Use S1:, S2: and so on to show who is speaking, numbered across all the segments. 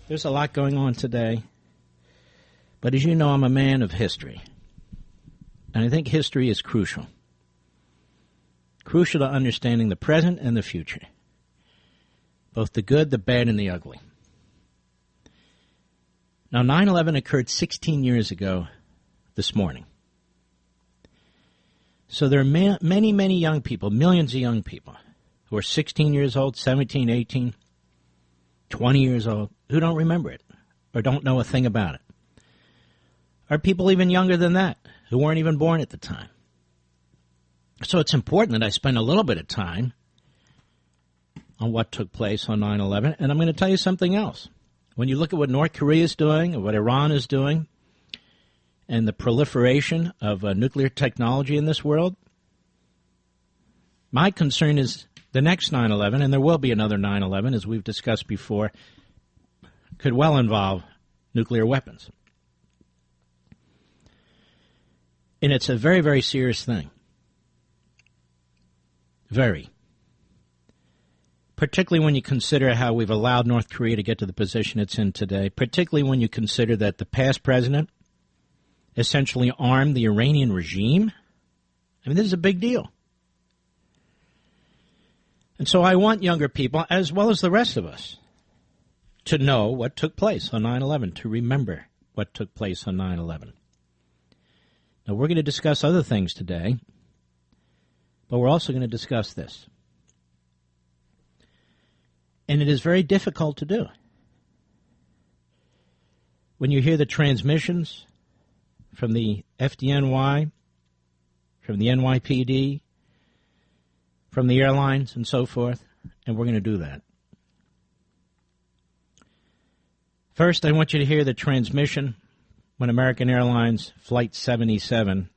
S1: There's a lot going on today. But as you know, I'm a man of history. And I think history is crucial. Crucial to understanding the present and the future. Both the good, the bad, and the ugly. Now, 9/11 occurred 16 years ago this morning. So there are many, many young people, millions of young people, who are 16 years old, 17, 18, 20 years old, who don't remember it or don't know a thing about it. Or people even younger than that, who weren't even born at the time. So it's important that I spend a little bit of time on what took place on 9/11, and I'm going to tell you something else. When you look at what North Korea is doing, and what Iran is doing, and the proliferation of nuclear technology in this world, my concern is the next 9/11, and there will be another 9/11, as we've discussed before, could well involve nuclear weapons. And it's a very, very serious thing. Very. Particularly when you consider how we've allowed North Korea to get to the position it's in today, particularly when you consider that the past president essentially armed the Iranian regime. I mean, this is a big deal. And so I want younger people, as well as the rest of us, to know what took place on 9/11, to remember what took place on 9/11. Now, we're going to discuss other things today, but we're also going to discuss this. And it is very difficult to do. When you hear the transmissions from the FDNY, from the NYPD, from the airlines and so forth, and we're going to do that. First, I want you to hear the transmission when American Airlines Flight 77,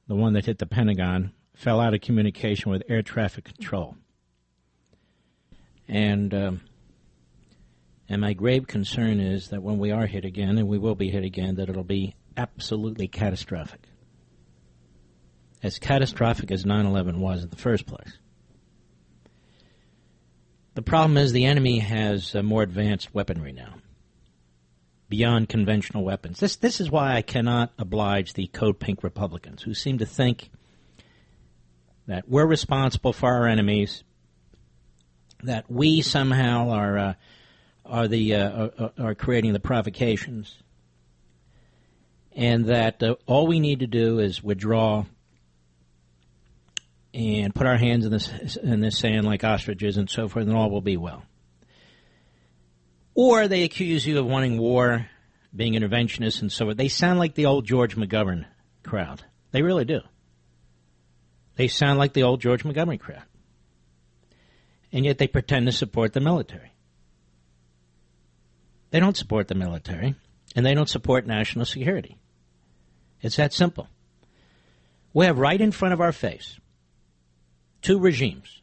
S1: the one that hit the Pentagon, fell out of communication with air traffic control. And my grave concern is that when we are hit again, and we will be hit again, that it'll be absolutely catastrophic. As catastrophic as 9/11 was in the first place. The problem is the enemy has more advanced weaponry now, beyond conventional weapons. This is why I cannot oblige the Code Pink Republicans, who seem to think that we're responsible for our enemies, that we somehow are creating the provocations, and that all we need to do is withdraw and put our hands in this sand like ostriches and so forth, and all will be well. Or they accuse you of wanting war, being interventionists and so forth. They sound like the old George McGovern crowd. They really do. They sound like the old George Montgomery crowd. And yet they pretend to support the military. They don't support the military, and they don't support national security. It's that simple. We have right in front of our face two regimes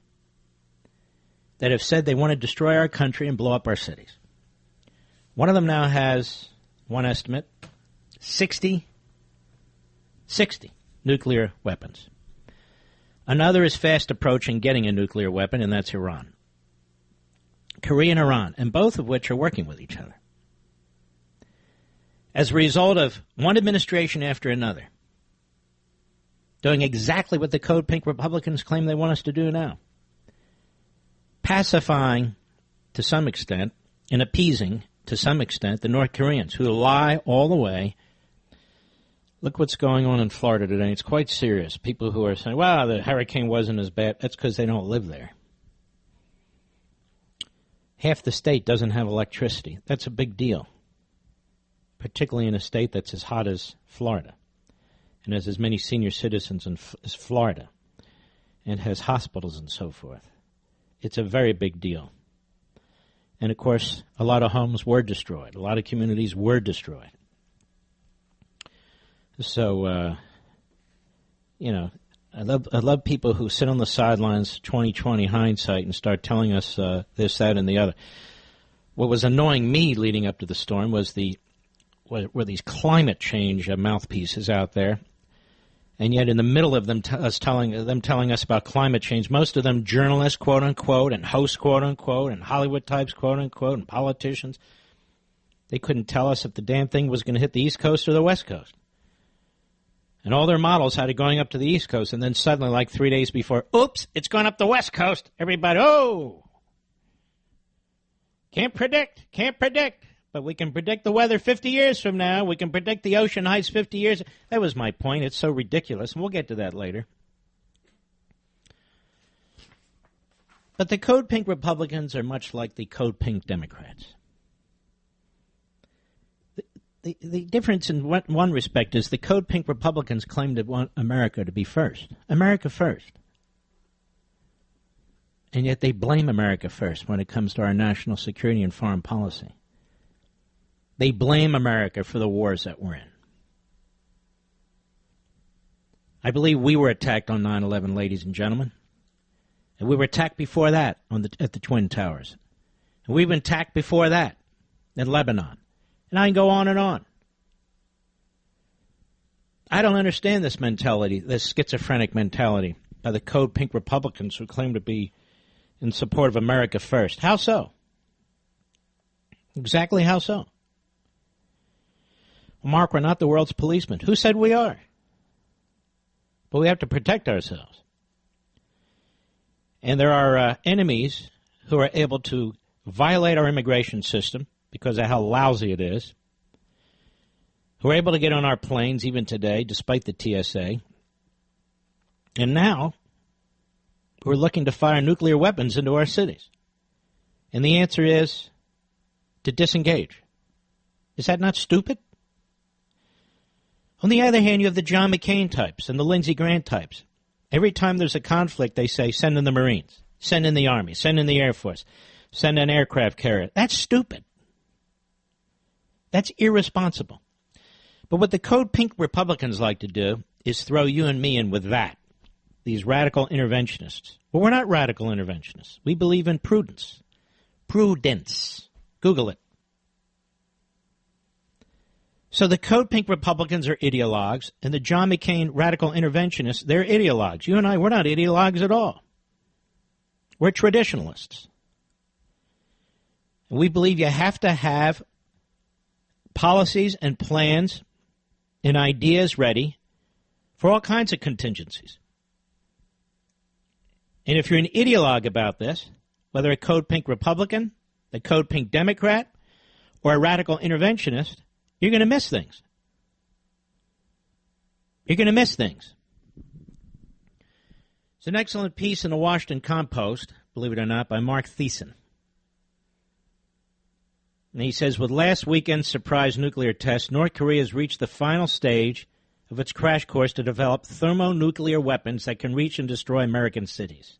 S1: that have said they want to destroy our country and blow up our cities. One of them now has, one estimate, 60 nuclear weapons. Another is fast approaching getting a nuclear weapon, and that's Iran. Korea and Iran, and both of which are working with each other. As a result of one administration after another, doing exactly what the Code Pink Republicans claim they want us to do now. Pacifying, to some extent, and appeasing, to some extent, the North Koreans, who lie all the way. Look what's going on in Florida today. It's quite serious. People who are saying, well, the hurricane wasn't as bad. That's because they don't live there. Half the state doesn't have electricity. That's a big deal, particularly in a state that's as hot as Florida and has as many senior citizens as Florida and has hospitals and so forth. It's a very big deal. And, of course, a lot of homes were destroyed. A lot of communities were destroyed. So, I love people who sit on the sidelines, 20/20 hindsight, and start telling us this, that, and the other. What was annoying me leading up to the storm was were these climate change mouthpieces out there, And yet in the middle of them telling us about climate change, most of them journalists, quote unquote, and hosts, quote unquote, and Hollywood types, quote unquote, and politicians, they couldn't tell us if the damn thing was going to hit the East Coast or the West Coast. And all their models had it going up to the East Coast, and then suddenly, like 3 days before, oops, it's going up the West Coast. Everybody, oh! Can't predict. But we can predict the weather 50 years from now. We can predict the ocean heights 50 years. That was my point. It's so ridiculous, and we'll get to that later. But the Code Pink Republicans are much like the Code Pink Democrats. The difference in one respect is the Code Pink Republicans claim to want America to be first. America first. And yet they blame America first when it comes to our national security and foreign policy. They blame America for the wars that we're in. I believe we were attacked on 9/11, ladies and gentlemen. And we were attacked before that at the Twin Towers. And we've been attacked before that in Lebanon. And I can go on and on. I don't understand this mentality, this schizophrenic mentality by the Code Pink Republicans who claim to be in support of America first. How so? Exactly how so? Well, Mark, we're not the world's policemen. Who said we are? But we have to protect ourselves. And there are enemies who are able to violate our immigration system because of how lousy it is, who are able to get on our planes even today, despite the TSA. And now we're looking to fire nuclear weapons into our cities. And the answer is to disengage. Is that not stupid? On the other hand, you have the John McCain types and the Lindsey Graham types. Every time there's a conflict, they say, send in the Marines, send in the Army, send in the Air Force, send an aircraft carrier. That's stupid. That's irresponsible. But what the Code Pink Republicans like to do is throw you and me in with that, these radical interventionists. Well, we're not radical interventionists. We believe in prudence. Prudence. Google it. So the Code Pink Republicans are ideologues, and the John McCain radical interventionists, they're ideologues. You and I, we're not ideologues at all. We're traditionalists. And we believe you have to have policies and plans and ideas ready for all kinds of contingencies. And if you're an ideologue about this, whether a Code Pink Republican, a Code Pink Democrat, or a radical interventionist, you're going to miss things. You're going to miss things. It's an excellent piece in the Washington Compost, believe it or not, by Mark Thiessen. And he says, with last weekend's surprise nuclear test, North Korea has reached the final stage of its crash course to develop thermonuclear weapons that can reach and destroy American cities.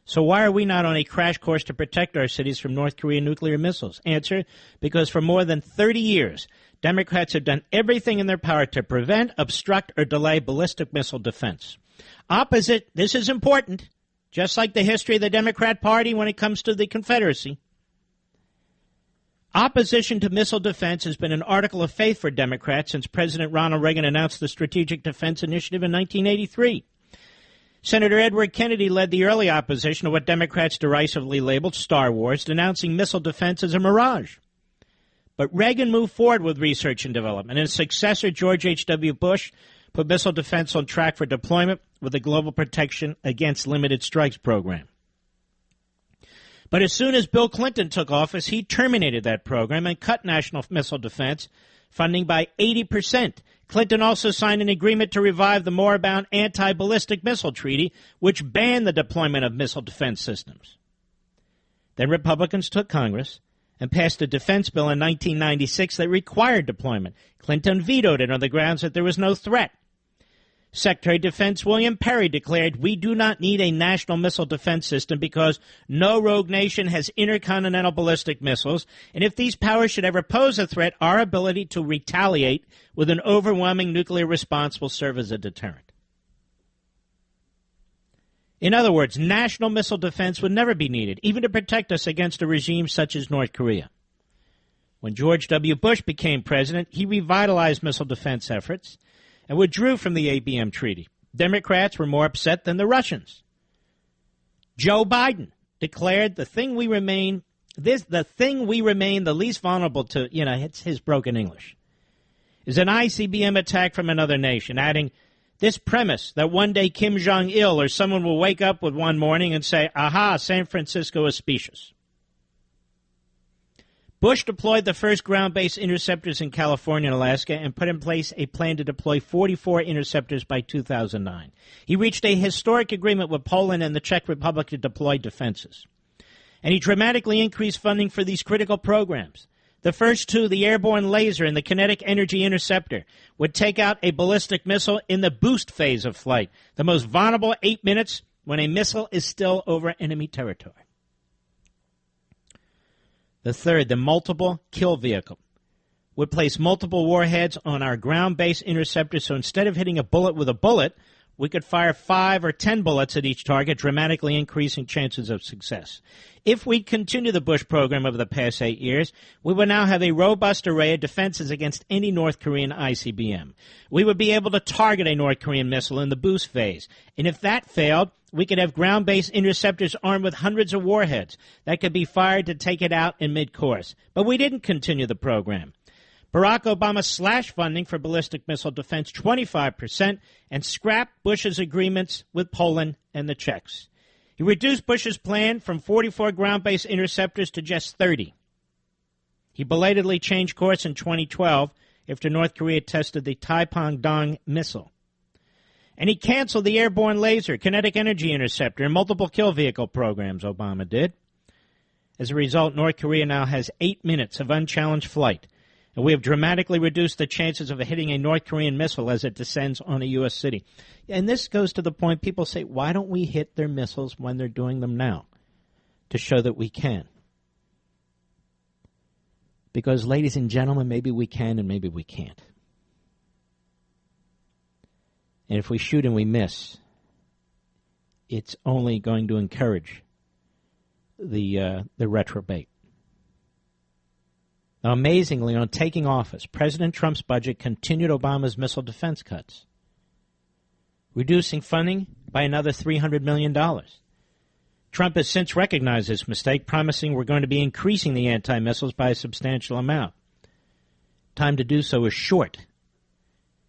S1: So why are we not on a crash course to protect our cities from North Korean nuclear missiles? Answer, because for more than 30 years, Democrats have done everything in their power to prevent, obstruct, or delay ballistic missile defense. Opposite, this is important, just like the history of the Democrat Party when it comes to the Confederacy. Opposition to missile defense has been an article of faith for Democrats since President Ronald Reagan announced the Strategic Defense Initiative in 1983. Senator Edward Kennedy led the early opposition to what Democrats derisively labeled Star Wars, denouncing missile defense as a mirage. But Reagan moved forward with research and development, and his successor, George H.W. Bush, put missile defense on track for deployment with the Global Protection Against Limited Strikes program. But as soon as Bill Clinton took office, he terminated that program and cut national missile defense funding by 80%. Clinton also signed an agreement to revive the moribund Anti-Ballistic Missile Treaty, which banned the deployment of missile defense systems. Then Republicans took Congress and passed a defense bill in 1996 that required deployment. Clinton vetoed it on the grounds that there was no threat. Secretary of Defense William Perry declared, we do not need a national missile defense system because no rogue nation has intercontinental ballistic missiles, and if these powers should ever pose a threat, our ability to retaliate with an overwhelming nuclear response will serve as a deterrent. In other words, national missile defense would never be needed, even to protect us against a regime such as North Korea. When George W. Bush became president, he revitalized missile defense efforts, and withdrew from the ABM treaty. Democrats were more upset than the Russians. Joe Biden declared the thing we remain the least vulnerable to, it's his broken English, is an ICBM attack from another nation, adding, this premise that one day Kim Jong-il or someone will wake up with one morning and say, aha, San Francisco is specious. Bush deployed the first ground-based interceptors in California and Alaska and put in place a plan to deploy 44 interceptors by 2009. He reached a historic agreement with Poland and the Czech Republic to deploy defenses. And he dramatically increased funding for these critical programs. The first two, the airborne laser and the kinetic energy interceptor, would take out a ballistic missile in the boost phase of flight, the most vulnerable 8 minutes when a missile is still over enemy territory. The third, the multiple kill vehicle, would place multiple warheads on our ground-based interceptors, so instead of hitting a bullet with a bullet, we could fire 5 or 10 bullets at each target, dramatically increasing chances of success. If we continue the Bush program over the past 8 years, we would now have a robust array of defenses against any North Korean ICBM. We would be able to target a North Korean missile in the boost phase. And if that failed, we could have ground-based interceptors armed with hundreds of warheads that could be fired to take it out in mid-course. But we didn't continue the program. Barack Obama slashed funding for ballistic missile defense 25% and scrapped Bush's agreements with Poland and the Czechs. He reduced Bush's plan from 44 ground-based interceptors to just 30. He belatedly changed course in 2012 after North Korea tested the Taepong-dong missile. And he canceled the airborne laser, kinetic energy interceptor, and multiple kill vehicle programs, Obama did. As a result, North Korea now has 8 minutes of unchallenged flight, and we have dramatically reduced the chances of hitting a North Korean missile as it descends on a U.S. city. And this goes to the point people say, why don't we hit their missiles when they're doing them now? To show that we can. Because, ladies and gentlemen, maybe we can and maybe we can't. And if we shoot and we miss, it's only going to encourage the retrobate. Now, amazingly, on taking office, President Trump's budget continued Obama's missile defense cuts, reducing funding by another $300 million. Trump has since recognized this mistake, promising we're going to be increasing the anti-missiles by a substantial amount. Time to do so is short.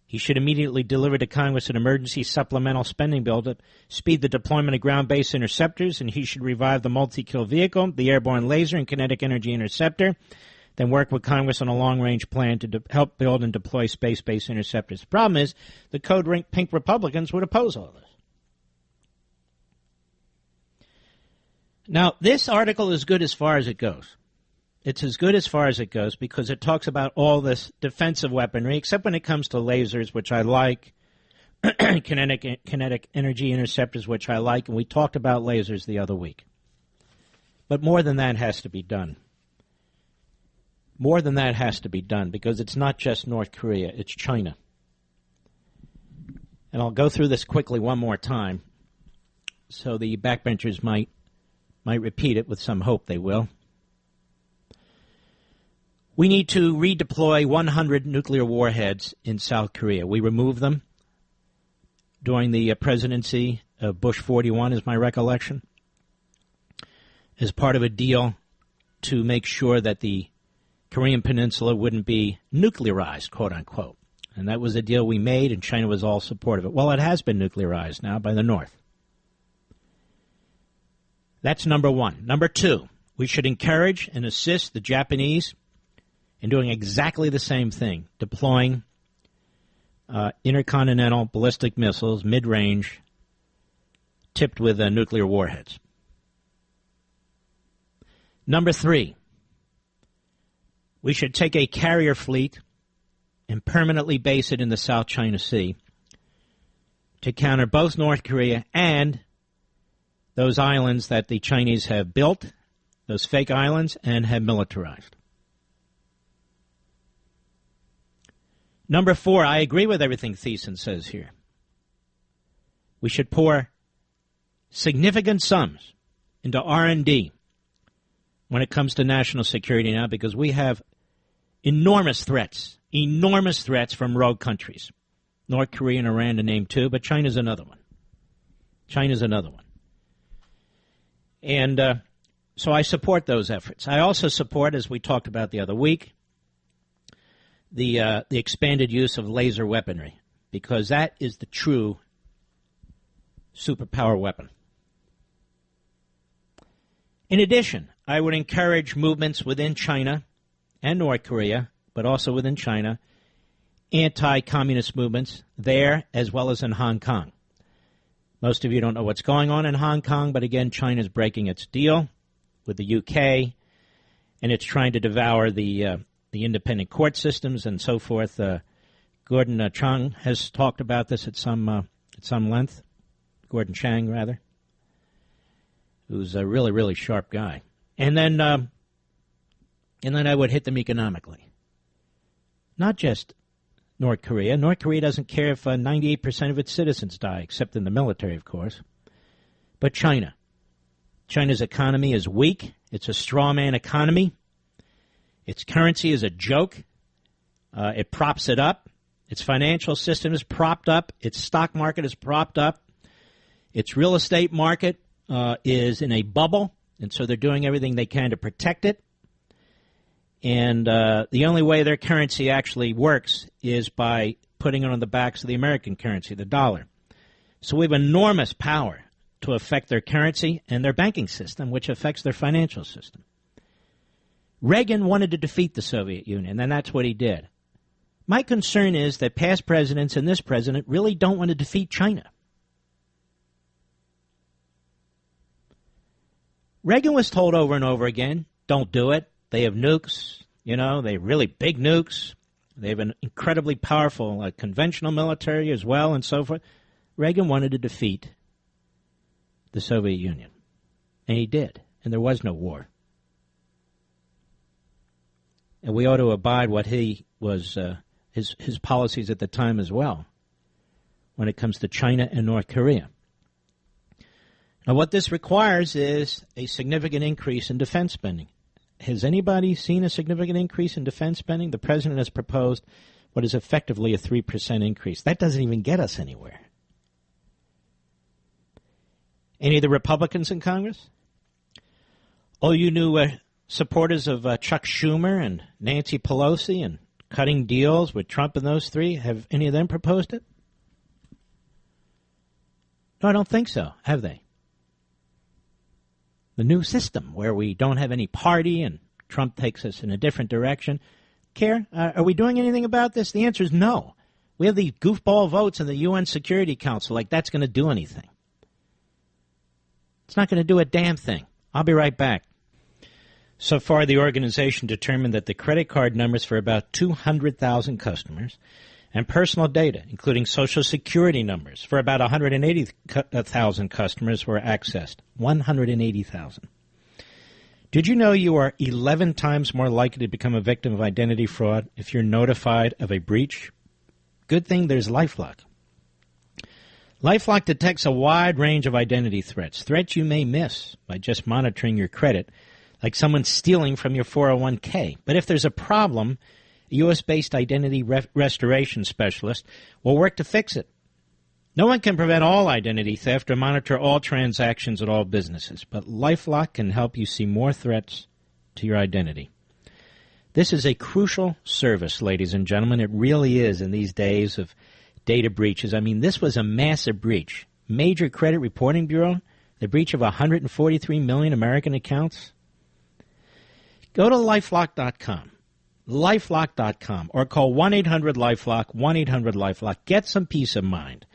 S1: He should immediately deliver to Congress an emergency supplemental spending bill to speed the deployment of ground-based interceptors, and he should revive the multi-kill vehicle, the airborne laser, and kinetic energy interceptor, then work with Congress on a long-range plan to help build and deploy space-based interceptors. The problem is the Code Pink Republicans would oppose all this. Now, this article is good as far as it goes. It's as good as far as it goes because it talks about all this defensive weaponry, except when it comes to lasers, which I like, kinetic energy interceptors, which I like, and we talked about lasers the other week. But more than that has to be done. More than that has to be done because it's not just North Korea, it's China. And I'll go through this quickly one more time so the backbenchers might repeat it with some hope they will. We need to redeploy 100 nuclear warheads in South Korea. We removed them during the presidency of Bush 41, is my recollection, as part of a deal to make sure that the Korean Peninsula wouldn't be nuclearized, quote unquote. And that was a deal we made, and China was all supportive of it. Well, it has been nuclearized now by the North. That's number one. Number two, we should encourage and assist the Japanese in doing exactly the same thing, deploying intercontinental ballistic missiles, mid-range, tipped with nuclear warheads. Number three, we should take a carrier fleet and permanently base it in the South China Sea to counter both North Korea and those islands that the Chinese have built, those fake islands, and have militarized. Number four, I agree with everything Thiessen says here. We should pour significant sums into R&D when it comes to national security now because we have enormous threats from rogue countries. North Korea and Iran to name two, but China's another one. And so I support those efforts. I also support, as we talked about the other week, the expanded use of laser weaponry, because that is the true superpower weapon. In addition, I would encourage movements within China and North Korea, but also within China, anti-communist movements there as well as in Hong Kong. Most of you don't know what's going on in Hong Kong, but again, China's breaking its deal with the UK, and it's trying to devour the independent court systems and so forth. Gordon Chang has talked about this at some length. Gordon Chang, rather, who's a really, really sharp guy. And then I would hit them economically. Not just North Korea. North Korea doesn't care if 98% of its citizens die, except in the military, of course. But China. China's economy is weak. It's a straw man economy. Its currency is a joke. It props it up. Its financial system is propped up. Its stock market is propped up. Its real estate market is in a bubble, and so they're doing everything they can to protect it. And the only way their currency actually works is by putting it on the backs of the American currency, the dollar. So we have enormous power to affect their currency and their banking system, which affects their financial system. Reagan wanted to defeat the Soviet Union, and that's what he did. My concern is that past presidents and this president really don't want to defeat China. Reagan was told over and over again, don't do it. They have nukes, they have really big nukes. They have an incredibly powerful conventional military as well and so forth. Reagan wanted to defeat the Soviet Union, and he did, and there was no war. And we ought to abide what he was, his policies at the time as well, when it comes to China and North Korea. Now, what this requires is a significant increase in defense spending. Has anybody seen a significant increase in defense spending? The president has proposed what is effectively a 3% increase. That doesn't even get us anywhere. Any of the Republicans in Congress? Oh, you new supporters of Chuck Schumer and Nancy Pelosi and cutting deals with Trump and those three, have any of them proposed it? No, I don't think so. Have they? The new system where we don't have any party and Trump takes us in a different direction. Care? Are we doing anything about this? The answer is no. We have these goofball votes in the UN Security Council, like that's going to do anything. It's not going to do a damn thing. I'll be right back. So far, the organization determined that the credit card numbers for about 200,000 customers and personal data, including Social Security numbers, for about 180,000 customers were accessed. 180,000. Did you know you are 11 times more likely to become a victim of identity fraud if you're notified of a breach? Good thing there's LifeLock. LifeLock detects a wide range of identity threats you may miss by just monitoring your credit, like someone stealing from your 401k. But if there's a problem, a U.S.-based identity restoration specialist will work to fix it. No one can prevent all identity theft or monitor all transactions at all businesses, but LifeLock can help you see more threats to your identity. This is a crucial service, ladies and gentlemen. It really is in these days of data breaches. I mean, this was a massive breach. Major Credit Reporting Bureau, the breach of 143 million American accounts. Go to LifeLock.com. LifeLock.com, or call 1-800-LifeLock, 1-800-LifeLock. Get some peace of mind.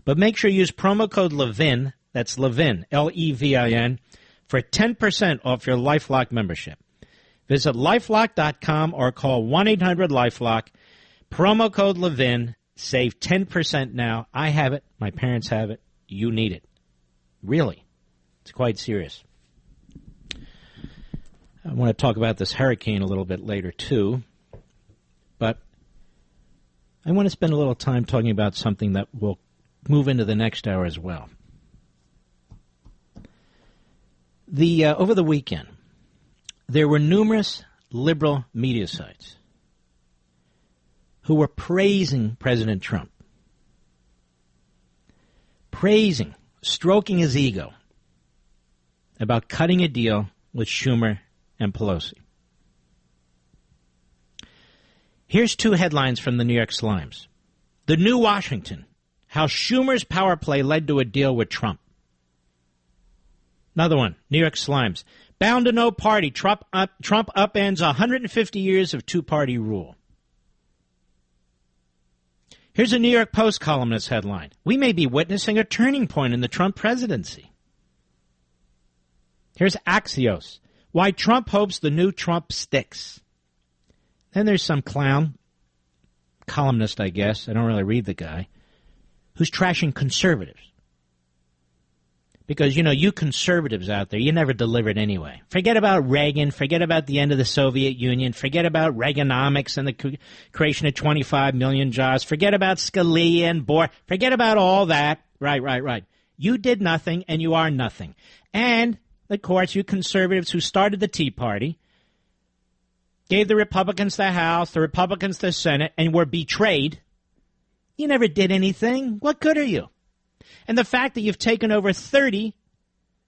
S1: But make sure you use promo code Levin, that's Levin, L-E-V-I-N, for 10% off your LifeLock membership. Visit LifeLock.com or call 1-800-LifeLock, promo code Levin, save 10% now. I have it. My parents have it. You need it. Really. It's quite serious. I want to talk about this hurricane a little bit later, too. But I want to spend a little time talking about something that will move into the next hour as well. Over the weekend, there were numerous liberal media sites who were praising President Trump. praising, stroking his ego about cutting a deal with Schumer and Pelosi. Here's two headlines from the New York Slimes. The New Washington, how Schumer's power play led to a deal with Trump. Another one, New York Slimes. Bound to no party, Trump upends 150 years of two-party rule. Here's a New York Post columnist headline. We may be witnessing a turning point in the Trump presidency. Here's Axios. Why Trump hopes the new Trump sticks. Then there's some clown, columnist, I guess, I don't really read the guy, who's trashing conservatives. Because, you conservatives out there, you never delivered anyway. Forget about Reagan, forget about the end of the Soviet Union, forget about Reaganomics and the creation of 25 million jobs, forget about Scalia and Bohr, forget about all that. Right. You did nothing and you are nothing. And, of course, you conservatives who started the Tea Party, gave the Republicans the House, the Republicans the Senate, and were betrayed. You never did anything. What good are you? And the fact that you've taken over 30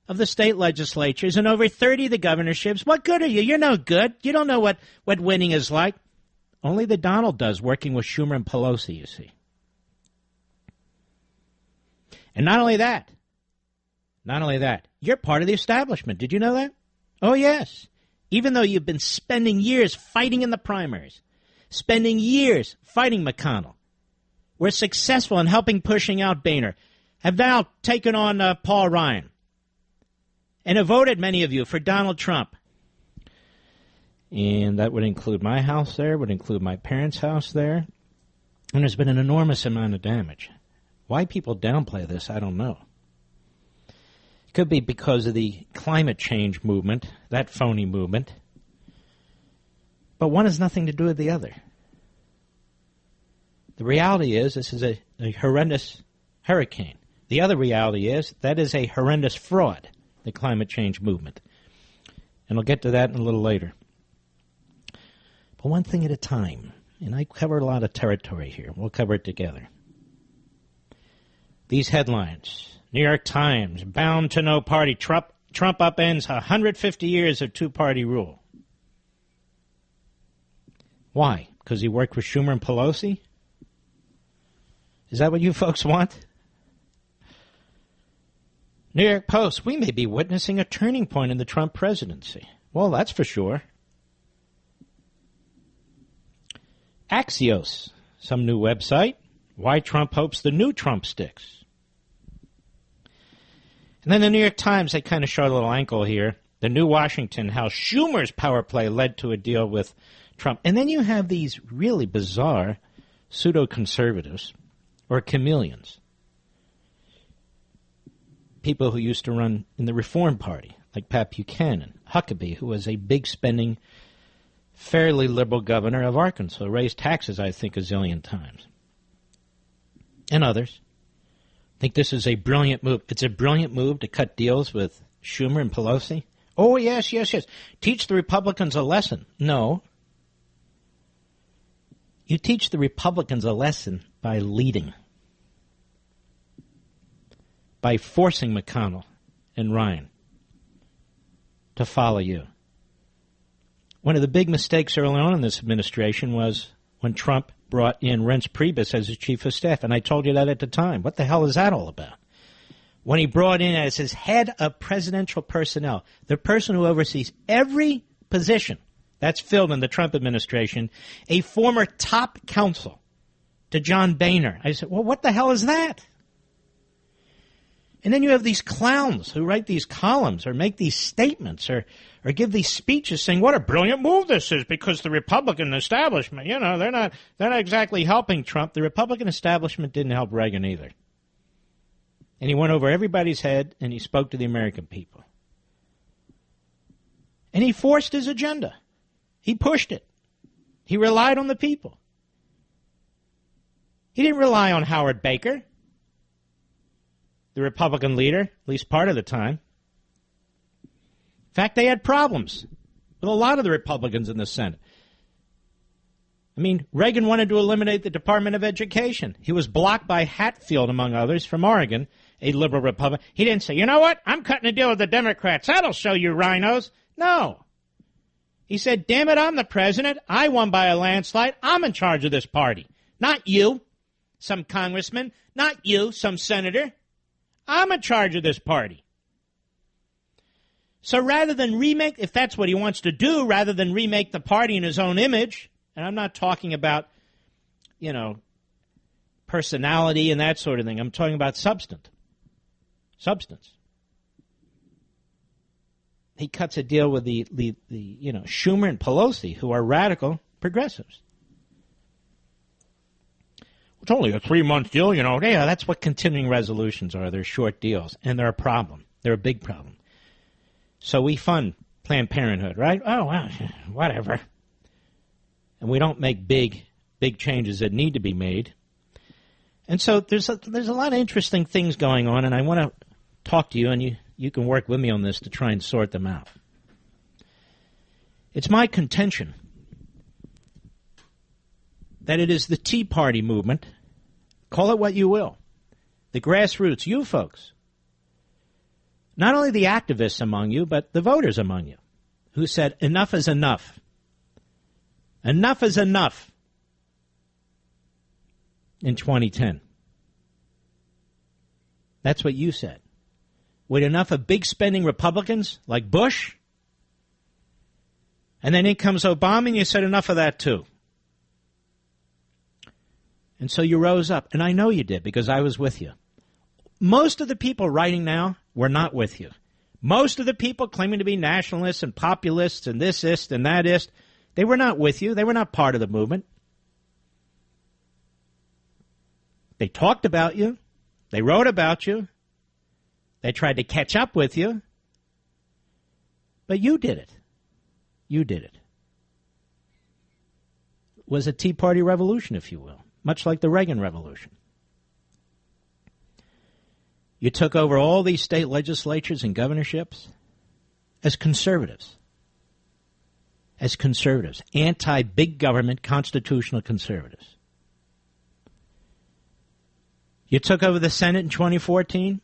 S1: of the state legislatures and over 30 of the governorships, what good are you? You're no good. You don't know what winning is like. Only the Donald does, working with Schumer and Pelosi, you see. And not only that, you're part of the establishment. Did you know that? Oh, yes. Even though you've been spending years fighting in the primaries, spending years fighting McConnell, were successful in helping pushing out Boehner, have now taken on Paul Ryan, and have voted, many of you, for Donald Trump. And that would include my house there, would include my parents' house there. And there's been an enormous amount of damage. Why people downplay this, I don't know. It could be because of the climate change movement, that phony movement. But one has nothing to do with the other. The reality is this is a horrendous hurricane. The other reality is that is a horrendous fraud, the climate change movement. And I'll get to that in a little later. But one thing at a time, and I cover a lot of territory here. We'll cover it together. These headlines, New York Times, bound to no party, Trump upends 150 years of two-party rule. Why? Because he worked with Schumer and Pelosi? Is that what you folks want? New York Post, we may be witnessing a turning point in the Trump presidency. Well, that's for sure. Axios, some new website, why Trump hopes the new Trump sticks. And then the New York Times, they kind of show a little ankle here. The New Washington, how Schumer's power play led to a deal with Trump. And then you have these really bizarre pseudo-conservatives or chameleons. People who used to run in the Reform Party, like Pat Buchanan, Huckabee, who was a big spending, fairly liberal governor of Arkansas, raised taxes, I think, a zillion times. And others. I think this is a brilliant move. It's a brilliant move to cut deals with Schumer and Pelosi. Oh, yes. Teach the Republicans a lesson. No. You teach the Republicans a lesson by leading. By forcing McConnell and Ryan to follow you. One of the big mistakes early on in this administration was when Trump brought in Reince Priebus as his chief of staff, and I told you that at the time. What the hell is that all about? When he brought in as his head of presidential personnel, the person who oversees every position that's filled in the Trump administration, a former top counsel to John Boehner. I said, well, what the hell is that? And then you have these clowns who write these columns or make these statements or give these speeches saying what a brilliant move this is because the Republican establishment, they're not exactly helping Trump. The Republican establishment didn't help Reagan either. And he went over everybody's head and he spoke to the American people. And he forced his agenda. He pushed it. He relied on the people. He didn't rely on Howard Baker, the Republican leader, at least part of the time. In fact, they had problems with a lot of the Republicans in the Senate. I mean, Reagan wanted to eliminate the Department of Education. He was blocked by Hatfield, among others, from Oregon, a liberal Republican. He didn't say, you know what, I'm cutting a deal with the Democrats. That'll show you rhinos. No. He said, damn it, I'm the president. I won by a landslide. I'm in charge of this party. Not you, some congressman. Not you, some senator. I'm in charge of this party. So rather than remake, if that's what he wants to do, rather than remake the party in his own image, and I'm not talking about, personality and that sort of thing. I'm talking about substance. He cuts a deal with the Schumer and Pelosi, who are radical progressives. It's only a 3-month deal, Yeah, that's what continuing resolutions are. They're short deals, and they're a problem. They're a big problem. So we fund Planned Parenthood, right? Oh, well, whatever. And we don't make big changes that need to be made. And so there's a lot of interesting things going on, and I want to talk to you, and you can work with me on this to try and sort them out. It's my contention that it is the Tea Party movement, call it what you will, the grassroots, you folks, not only the activists among you, but the voters among you, who said enough is enough. Enough is enough in 2010. That's what you said. With enough of big spending Republicans like Bush, and then in comes Obama, and you said enough of that too. And so you rose up, and I know you did because I was with you. Most of the people writing now were not with you. Most of the people claiming to be nationalists and populists and this and that they were not with you. They were not part of the movement. They talked about you. They wrote about you. They tried to catch up with you. But you did it. You did it. It was a Tea Party revolution, if you will, much like the Reagan Revolution. You took over all these state legislatures and governorships as conservatives. As conservatives. Anti-big government constitutional conservatives. You took over the Senate in 2014,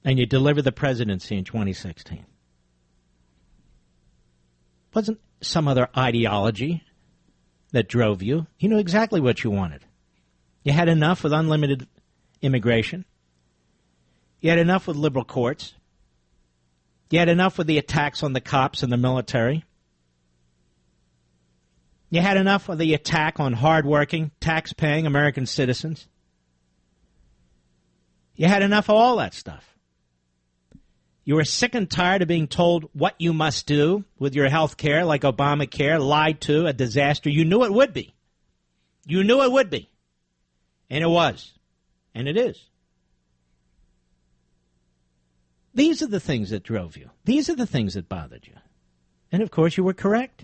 S1: and you delivered the presidency in 2016. Wasn't some other ideology that drove you. You knew exactly what you wanted. You had enough with unlimited immigration. You had enough with liberal courts. You had enough with the attacks on the cops and the military. You had enough of the attack on hardworking, tax-paying American citizens. You had enough of all that stuff. You were sick and tired of being told what you must do with your health care, like Obamacare, lied to, a disaster. You knew it would be. You knew it would be. And it was. And it is. These are the things that drove you. These are the things that bothered you. And, of course, you were correct.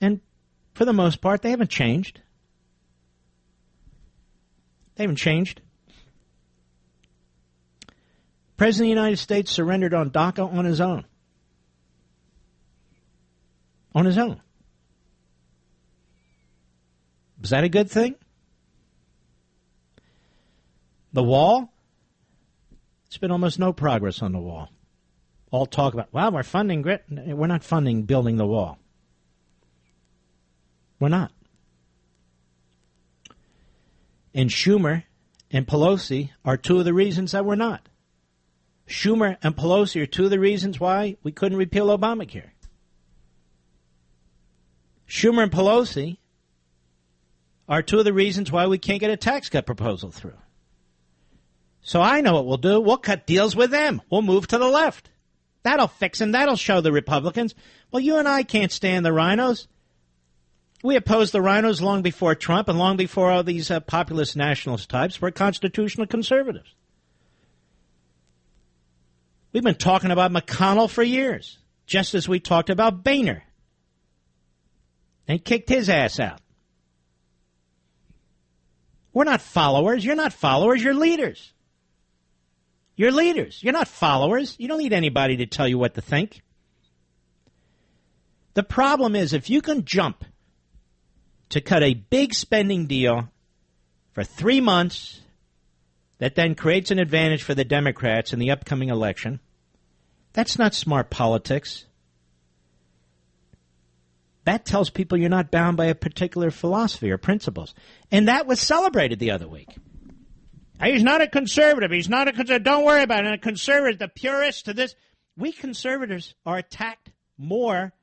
S1: And for the most part, they haven't changed. They haven't changed. President of the United States surrendered on DACA on his own. On his own. Was that a good thing? The wall? There's been almost no progress on the wall. All talk about, well, we're funding grit. We're not funding building the wall. We're not. And Schumer and Pelosi are two of the reasons that we're not. Schumer and Pelosi are two of the reasons why we couldn't repeal Obamacare. Schumer and Pelosi are two of the reasons why we can't get a tax cut proposal through. So I know what we'll do. We'll cut deals with them. We'll move to the left. That'll fix them. That'll show the Republicans. Well, you and I can't stand the rhinos. We opposed the rhinos long before Trump and long before all these populist nationalist types were constitutional conservatives. We've been talking about McConnell for years, just as we talked about Boehner. And kicked his ass out. We're not followers. You're not followers. You're leaders. You're leaders. You're not followers. You don't need anybody to tell you what to think. The problem is if you can jump to cut a big spending deal for 3 months that then creates an advantage for the Democrats in the upcoming election. That's not smart politics. That tells people you're not bound by a particular philosophy or principles. And that was celebrated the other week. He's not a conservative. He's not a conservative. Don't worry about it. And a conservative, the purist to this. We conservatives are attacked more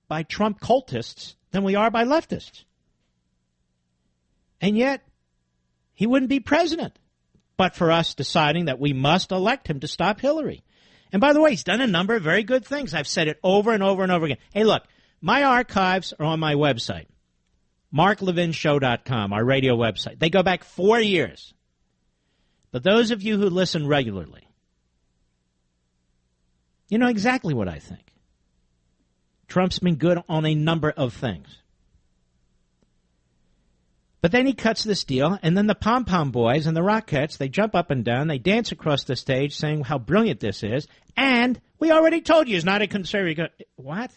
S1: by Trump cultists than we are by leftists. And yet, he wouldn't be president but for us deciding that we must elect him to stop Hillary. And by the way, he's done a number of very good things. I've said it over and over and over again. Hey, look, my archives are on my website, marklevinshow.com, our radio website. They go back 4 years. But those of you who listen regularly, you know exactly what I think. Trump's been good on a number of things. But then he cuts this deal, and then the pom-pom boys and the Rockettes, they jump up and down, they dance across the stage saying how brilliant this is, and we already told you he's not a conservative. What?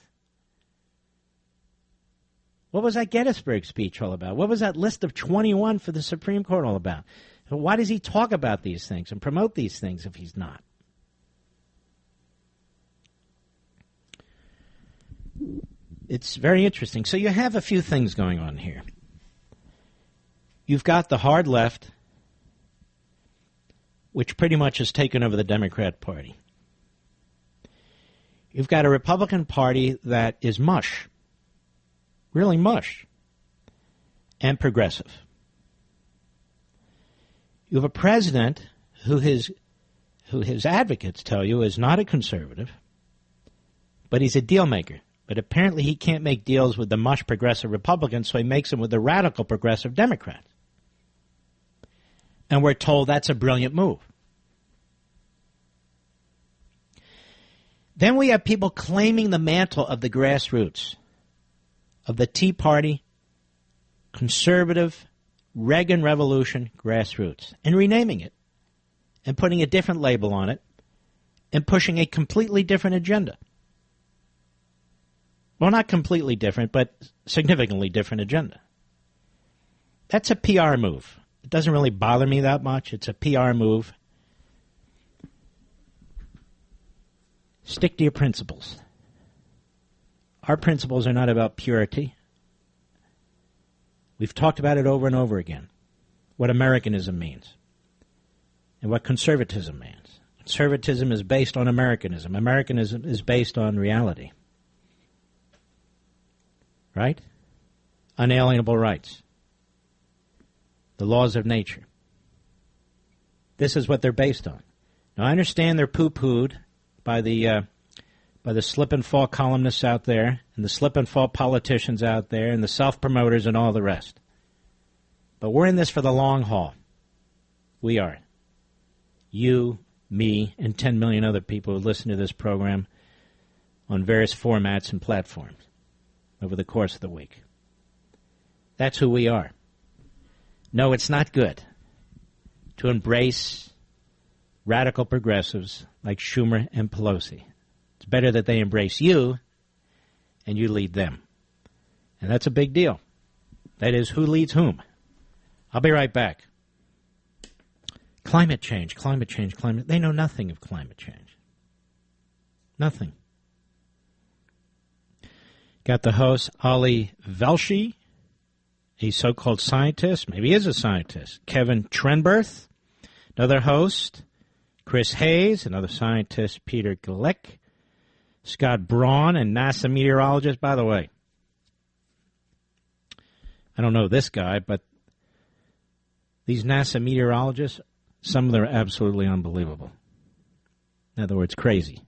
S1: What was that Gettysburg speech all about? What was that list of 21 for the Supreme Court all about? Why does he talk about these things and promote these things if he's not? It's very interesting. So you have a few things going on here. You've got the hard left, which pretty much has taken over the Democrat Party. You've got a Republican Party that is mush, really mush, and progressive. You have a president who his advocates tell you is not a conservative, but he's a deal maker. But apparently he can't make deals with the mush progressive Republicans, so he makes them with the radical progressive Democrats. And we're told that's a brilliant move. Then we have people claiming the mantle of the grassroots, of the Tea Party, conservative, Reagan Revolution grassroots, and renaming it, and putting a different label on it, and pushing a completely different agenda. Well, not completely different, but significantly different agenda. That's a PR move. It doesn't really bother me that much. It's a PR move. Stick to your principles. Our principles are not about purity. We've talked about it over and over again, what Americanism means and what conservatism means. Conservatism is based on Americanism. Americanism is based on reality. Right? Unalienable rights. The laws of nature. This is what they're based on. Now, I understand they're poo-pooed by the slip and fall columnists out there and the slip and fall politicians out there and the self-promoters and all the rest. But we're in this for the long haul. We are. You, me, and 10 million other people who listen to this program on various formats and platforms over the course of the week. That's who we are. No, it's not good to embrace radical progressives like Schumer and Pelosi. It's better that they embrace you and you lead them. And that's a big deal. That is, who leads whom? I'll be right back. Climate change. They know nothing of climate change. Nothing. Got the host, Ali Velshi, a so-called scientist. Maybe he is a scientist. Kevin Trenberth, another host. Chris Hayes, another scientist. Peter Gillick. Scott Braun, and NASA meteorologist. By the way, I don't know this guy, but these NASA meteorologists, some of them are absolutely unbelievable. In other words, crazy.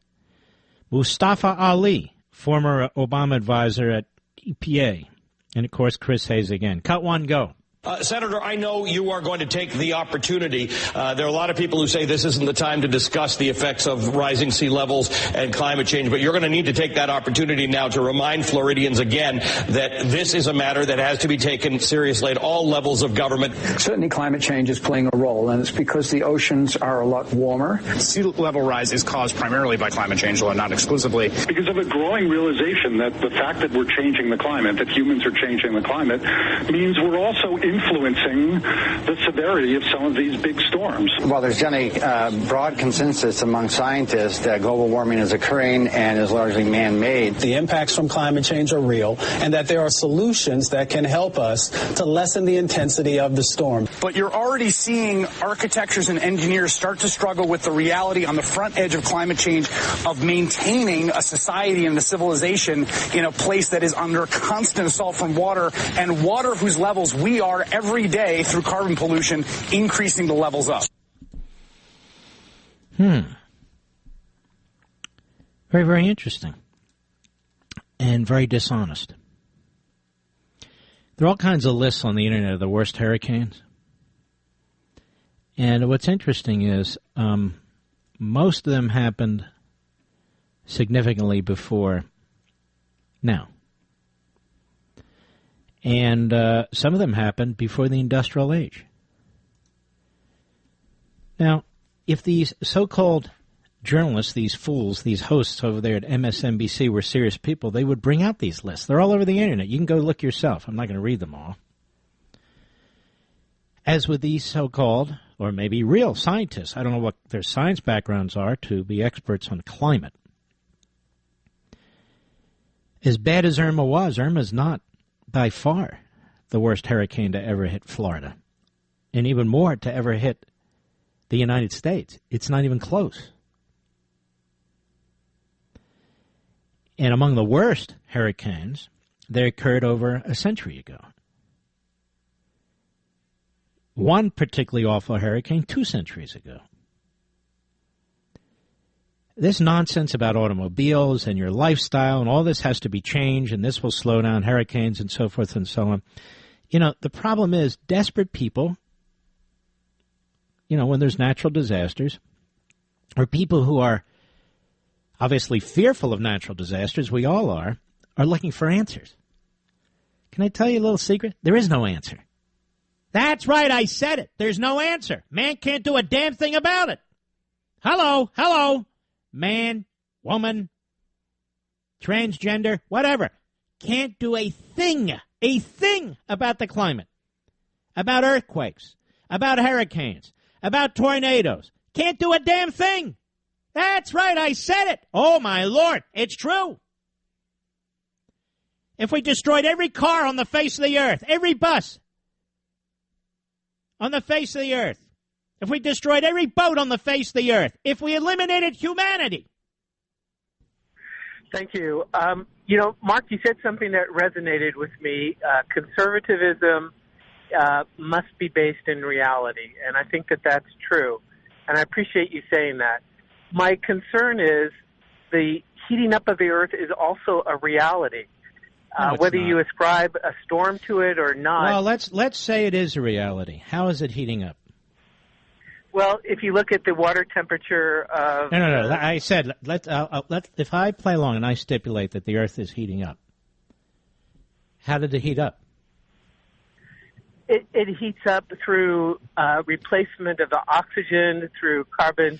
S1: Mustafa Ali, former Obama advisor at EPA. And, of course, Chris Hayes again. Cut one, go.
S2: Senator, I know you are going to take the opportunity. There are a lot of people who say this isn't the time to discuss the effects of rising sea levels and climate change, but you're going to need to take that opportunity now to remind Floridians again that this is a matter that has to be taken seriously at all levels of government.
S3: Certainly climate change is playing a role, and it's because the oceans are a lot warmer.
S4: Sea level rise is caused primarily by climate change, although not exclusively.
S5: Because of a growing realization that the fact that we're changing the climate, that humans are changing the climate, means we're also influencing the severity of some of these big storms.
S6: Well, there's generally broad consensus among scientists that global warming is occurring and is largely man-made.
S7: The impacts from climate change are real, and that there are solutions that can help us to lessen the intensity of the storm.
S4: But you're already seeing architects and engineers start to struggle with the reality on the front edge of climate change of maintaining a society and a civilization in a place that is under constant assault from water, and water whose levels we are every day through carbon pollution increasing the levels up.
S1: Very, very interesting. And very dishonest. There are all kinds of lists on the internet of the worst hurricanes. And what's interesting is most of them happened significantly before now. And some of them happened before the industrial age. Now, if these so-called journalists, these fools, these hosts over there at MSNBC were serious people, they would bring out these lists. They're all over the internet. You can go look yourself. I'm not going to read them all. As with these so-called, or maybe real scientists, I don't know what their science backgrounds are to be experts on climate. As bad as Irma was, Irma's not by far the worst hurricane to ever hit Florida, and even more to ever hit the United States. It's not even close. And among the worst hurricanes, they occurred over a century ago. One particularly awful hurricane 2 centuries ago. This nonsense about automobiles and your lifestyle and all this has to be changed and this will slow down hurricanes and so forth and so on. You know, the problem is desperate people, you know, when there's natural disasters, or people who are obviously fearful of natural disasters, we all are looking for answers. Can I tell you a little secret? There is no answer. That's right, I said it. There's no answer. Man can't do a damn thing about it. Hello. Man, woman, transgender, whatever. Can't do a thing about the climate, about earthquakes, about hurricanes, about tornadoes. Can't do a damn thing. That's right, I said it. Oh, my Lord, it's true. If we destroyed every car on the face of the earth, every bus on the face of the earth, if we destroyed every boat on the face of the earth, if we eliminated humanity.
S8: Thank you. Mark, you said something that resonated with me. Conservatism must be based in reality, and I think that that's true. And I appreciate you saying that. My concern is the heating up of the earth is also a reality. Whether you ascribe a storm to it or not.
S1: Well, let's say it is a reality. How is it heating up?
S8: Well, if you look at the water temperature of...
S1: No. I said, if I play along and I stipulate that the Earth is heating up, how did it heat up?
S8: It heats up through replacement of the oxygen, through carbon.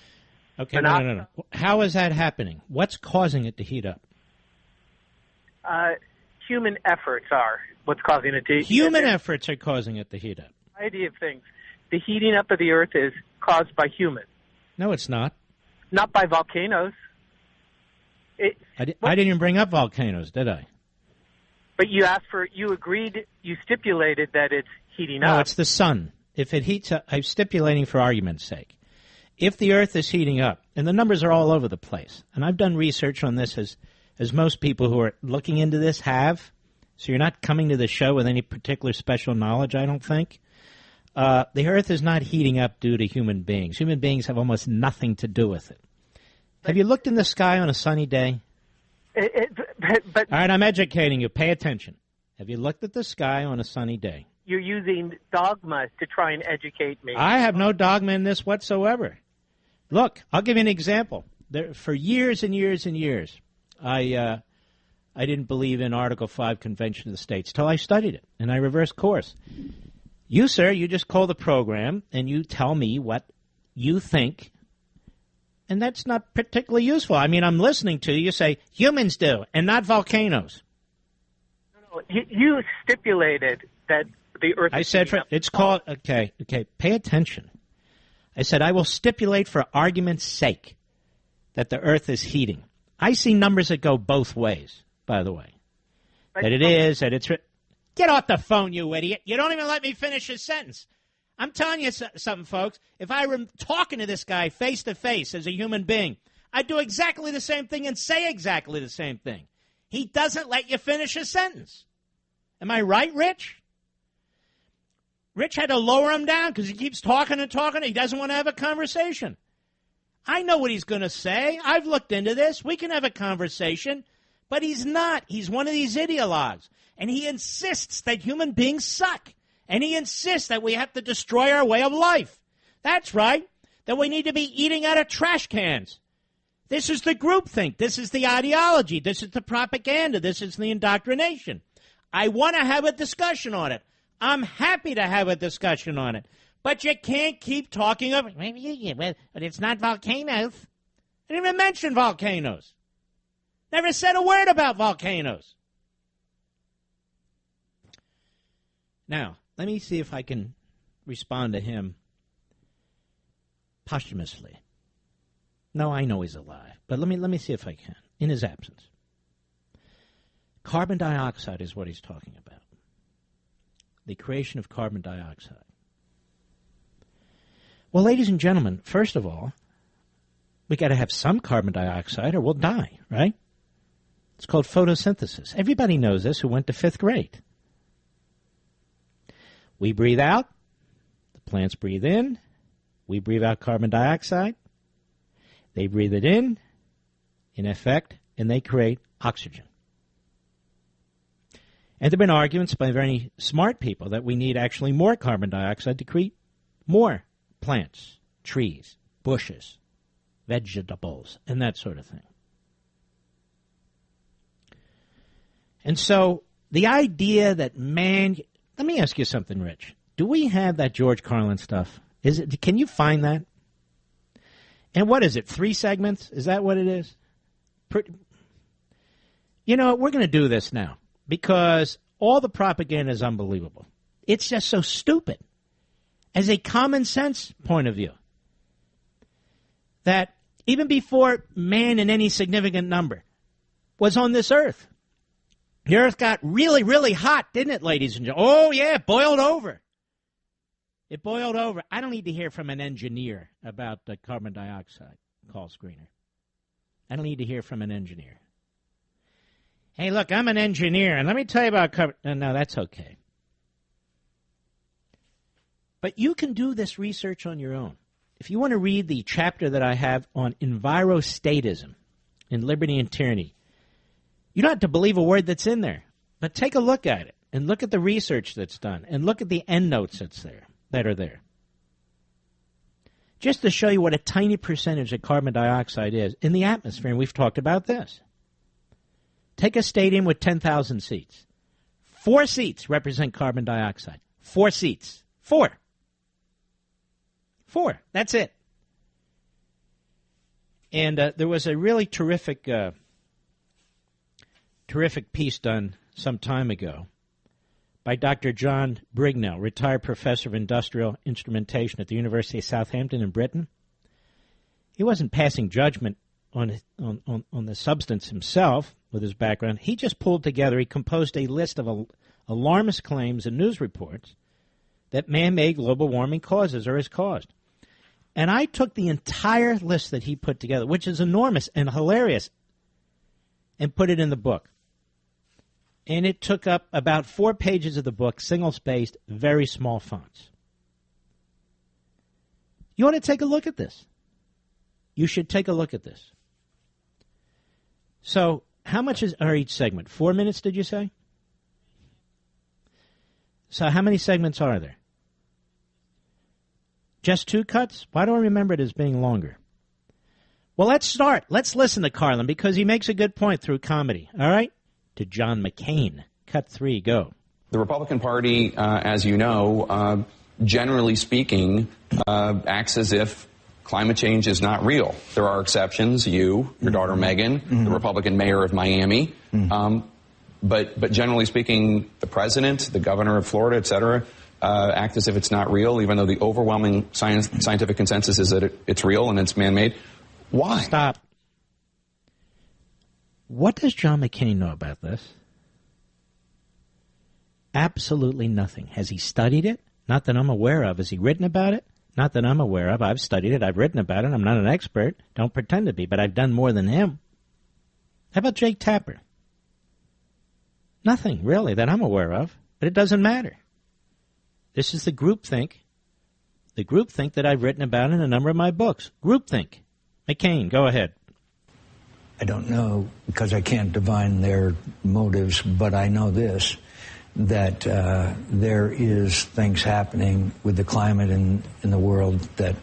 S1: Okay, no. How is that happening? What's causing it to heat up?
S8: Human efforts are what's causing it to heat up.
S1: Human efforts are causing it to heat up.
S8: A variety of things. The heating up of the earth is caused by humans.
S1: No, it's not.
S8: Not by volcanoes.
S1: I didn't even bring up volcanoes, did I?
S8: But you stipulated that it's heating up.
S1: No, it's the sun. If it heats up, I'm stipulating for argument's sake. If the earth is heating up, and the numbers are all over the place, and I've done research on this as most people who are looking into this have, so you're not coming to the show with any particular special knowledge, I don't think. The earth is not heating up due to human beings. Human beings have almost nothing to do with it. Have you looked in the sky on a sunny day?
S8: But
S1: all right, I'm educating you. Pay attention. Have you looked at the sky on a sunny day?
S8: You're using dogma to try and educate me.
S1: I have no dogma in this whatsoever. Look, I'll give you an example. For years and years and years, I didn't believe in Article 5 Convention of the States till I studied it, and I reversed course. You, sir, you just call the program, and you tell me what you think, and that's not particularly useful. I mean, I'm listening to you. You say humans do, and not volcanoes.
S8: No, you stipulated that the Earth.
S1: I said it's called. Okay. Pay attention. I said I will stipulate for argument's sake that the Earth is heating. I see numbers that go both ways. By the way, that it's. Get off the phone, you idiot! You don't even let me finish his sentence. I'm telling you something, folks. If I were talking to this guy face to face as a human being, I'd do exactly the same thing and say exactly the same thing. He doesn't let you finish a sentence. Am I right, Rich? Rich had to lower him down because he keeps talking and talking. He doesn't want to have a conversation. I know what he's going to say. I've looked into this. We can have a conversation. But he's not. He's one of these ideologues. And he insists that human beings suck. And he insists that we have to destroy our way of life. That's right. That we need to be eating out of trash cans. This is the groupthink. This is the ideology. This is the propaganda. This is the indoctrination. I want to have a discussion on it. I'm happy to have a discussion on it. But you can't keep talking of it. But it's not volcanoes. I didn't even mention volcanoes. Never said a word about volcanoes. Now, let me see if I can respond to him posthumously. No, I know he's alive, but let me see if I can, in his absence. Carbon dioxide is what he's talking about. The creation of carbon dioxide. Well, ladies and gentlemen, first of all, we got to have some carbon dioxide or we'll die, right? It's called photosynthesis. Everybody knows this who went to 5th grade. We breathe out, the plants breathe in, we breathe out carbon dioxide, they breathe it in effect, and they create oxygen. And there have been arguments by very smart people that we need actually more carbon dioxide to create more plants, trees, bushes, vegetables, and that sort of thing. And so the idea that man... Let me ask you something, Rich. Do we have that George Carlin stuff? Can you find that? And what is it, 3 segments? Is that what it is? You know, we're going to do this now because all the propaganda is unbelievable. It's just so stupid. As a common sense point of view, that even before man in any significant number was on this earth, the earth got really, really hot, didn't it, ladies and gentlemen? Oh, yeah, it boiled over. It boiled over. I don't need to hear from an engineer about the carbon dioxide call screener. I don't need to hear from an engineer. Hey, look, I'm an engineer, and let me tell you about carbon... No, that's okay. But you can do this research on your own. If you want to read the chapter that I have on envirostatism in Liberty and Tyranny, you don't have to believe a word that's in there, but take a look at it and look at the research that's done and look at the endnotes that are there. Just to show you what a tiny percentage of carbon dioxide is in the atmosphere, and we've talked about this. Take a stadium with 10,000 seats. 4 seats represent carbon dioxide. 4 seats. 4. That's it. And there was a really terrific piece done some time ago by Dr. John Brignell, retired professor of industrial instrumentation at the University of Southampton in Britain. He wasn't passing judgment on the substance himself with his background. He just pulled together, he composed a list of alarmist claims and news reports that man-made global warming causes or has caused. And I took the entire list that he put together, which is enormous and hilarious, and put it in the book. And it took up about 4 pages of the book, single-spaced, very small fonts. You want to take a look at this? You should take a look at this. So, how much are each segment? 4 minutes, did you say? So, how many segments are there? Just 2 cuts? Why do I remember it as being longer? Well, let's start. Let's listen to Carlin because he makes a good point through comedy. All right? To John McCain. Cut 3, go.
S9: The Republican Party, as you know, generally speaking, acts as if climate change is not real. There are exceptions. You, your daughter Megan, the Republican mayor of Miami. But generally speaking, the president, the governor of Florida, et cetera, act as if it's not real, even though the overwhelming scientific consensus is that it's real and it's man-made. Why?
S1: Stop. What does John McCain know about this? Absolutely nothing. Has he studied it? Not that I'm aware of. Has he written about it? Not that I'm aware of. I've studied it. I've written about it. I'm not an expert. Don't pretend to be, but I've done more than him. How about Jake Tapper? Nothing, really, that I'm aware of, but it doesn't matter. This is the groupthink. The groupthink that I've written about in a number of my books. Groupthink. McCain, go ahead.
S10: I don't know, because I can't divine their motives, but I know this, that there is things happening with the climate in the world that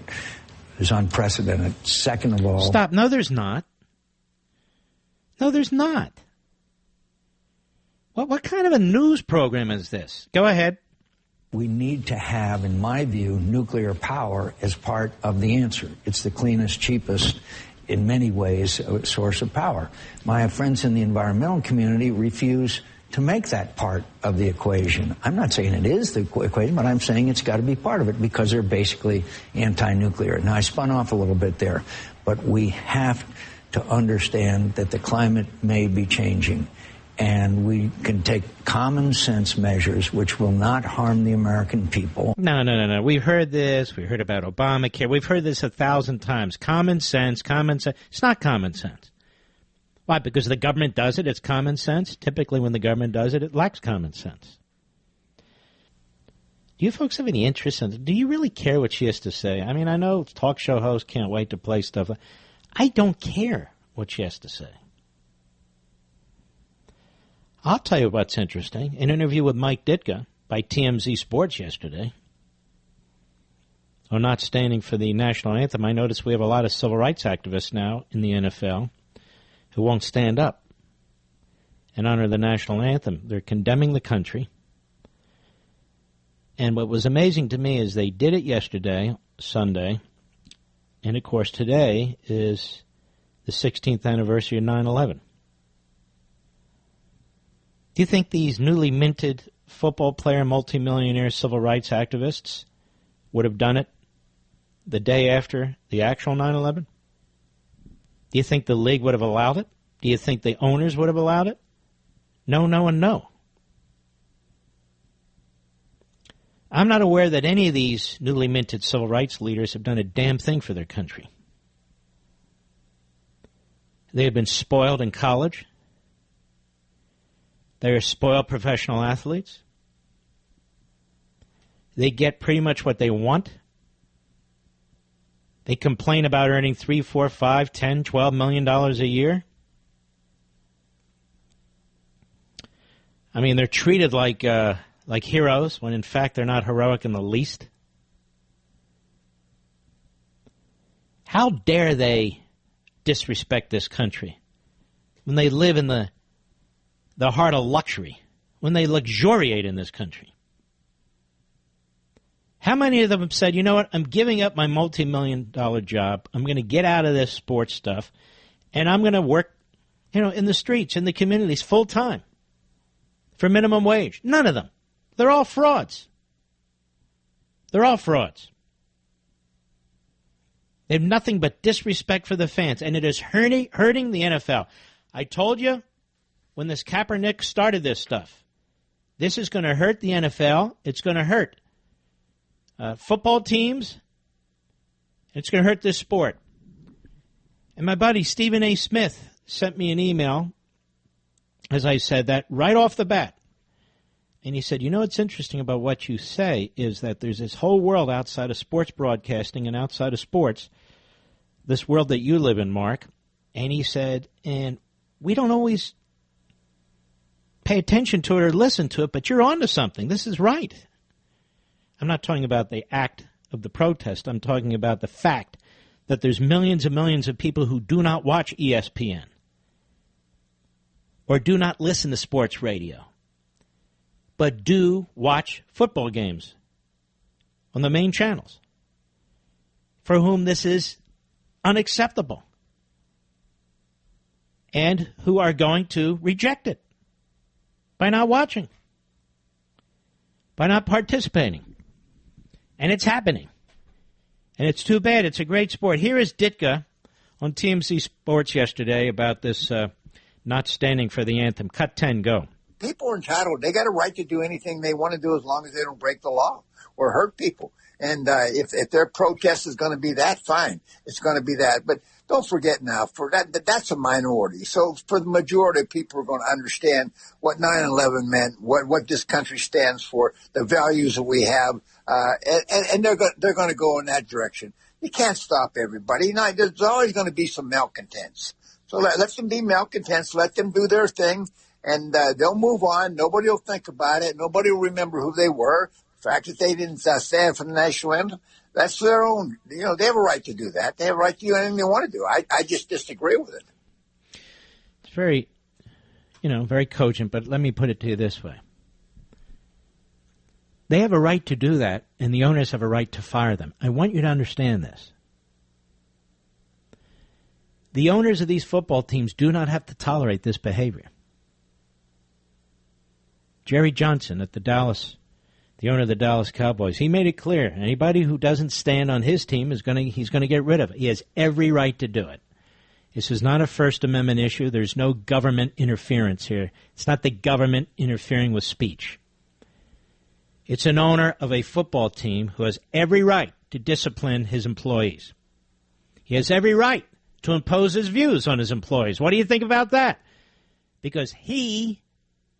S10: is unprecedented. Second of all...
S1: Stop. No, there's not. No, there's not. What kind of a news program is this? Go ahead.
S10: We need to have, in my view, nuclear power as part of the answer. It's the cleanest, cheapest, in many ways, source of power. My friends in the environmental community refuse to make that part of the equation. I'm not saying it is the equation, but I'm saying it's got to be part of it because they're basically anti-nuclear. Now, I spun off a little bit there, but we have to understand that the climate may be changing, and we can take common sense measures which will not harm the American people.
S1: No. We've heard this. We heard about Obamacare. We've heard this 1,000 times. Common sense. It's not common sense. Why? Because the government does it, it's common sense? Typically when the government does it, it lacks common sense. Do you folks have any interest in it? Do you really care what she has to say? I mean, I know talk show hosts can't wait to play stuff. I don't care what she has to say. I'll tell you what's interesting. An interview with Mike Ditka by TMZ Sports yesterday. On not standing for the national anthem, I notice we have a lot of civil rights activists now in the NFL who won't stand up and honor the national anthem. They're condemning the country. And what was amazing to me is they did it yesterday, Sunday, and of course today is the 16th anniversary of 9/11. Do you think these newly minted football player, multimillionaire civil rights activists would have done it the day after the actual 9/11? Do you think the league would have allowed it? Do you think the owners would have allowed it? No, and no. I'm not aware that any of these newly minted civil rights leaders have done a damn thing for their country. They have been spoiled in college. They are spoiled professional athletes. They get pretty much what they want. They complain about earning $3, $4, $5, $10, $12 million a year. I mean, they're treated like heroes when in fact they're not heroic in the least. How dare they disrespect this country when they live in the heart of luxury, when they luxuriate in this country? How many of them have said, you know what, I'm giving up my multi-million-dollar job, I'm going to get out of this sports stuff, and I'm going to work, in the streets, in the communities, full-time, for minimum wage? None of them. They're all frauds. They're all frauds. They have nothing but disrespect for the fans, and it is hurting the NFL. I told you when this Kaepernick started this stuff, this is going to hurt the NFL. It's going to hurt football teams. It's going to hurt this sport. And my buddy Stephen A. Smith sent me an email, as I said that, right off the bat. And he said, what's interesting about what you say is that there's this whole world outside of sports broadcasting and outside of sports, this world that you live in, Mark. And he said, and we don't always pay attention to it or listen to it, but you're onto something. This is right. I'm not talking about the act of the protest. I'm talking about the fact that there's millions and millions of people who do not watch ESPN or do not listen to sports radio, but do watch football games on the main channels, for whom this is unacceptable and who are going to reject it. by not watching, by not participating. And it's happening. And it's too bad. It's a great sport. Here is Ditka on TMC Sports yesterday about this not standing for the anthem. Cut 10, go.
S11: People are entitled. They got a right to do anything they want to do as long as they don't break the law or hurt people. And if their protest is going to be that, fine. It's going to be that. But don't forget now, that's a minority. So for the majority of people are going to understand what 9/11 meant, what this country stands for, the values that we have, and they're going to go in that direction. You can't stop everybody. Now, there's always going to be some malcontents. So let them be malcontents. Let them do their thing, and they'll move on. Nobody will think about it. Nobody will remember who they were. The fact that they didn't stand for the national anthem, that's their own. You know, they have a right to do that. They have a right to do anything they want to do. I just disagree with it.
S1: It's very, very cogent, but let me put it to you this way. They have a right to do that, and the owners have a right to fire them. I want you to understand this. The owners of these football teams do not have to tolerate this behavior. Jerry Johnson at the owner of the Dallas Cowboys, he made it clear. Anybody who doesn't stand on his team he's going to get rid of it. He has every right to do it. This is not a First Amendment issue. There's no government interference here. It's not the government interfering with speech. It's an owner of a football team who has every right to discipline his employees. He has every right to impose his views on his employees. What do you think about that? Because he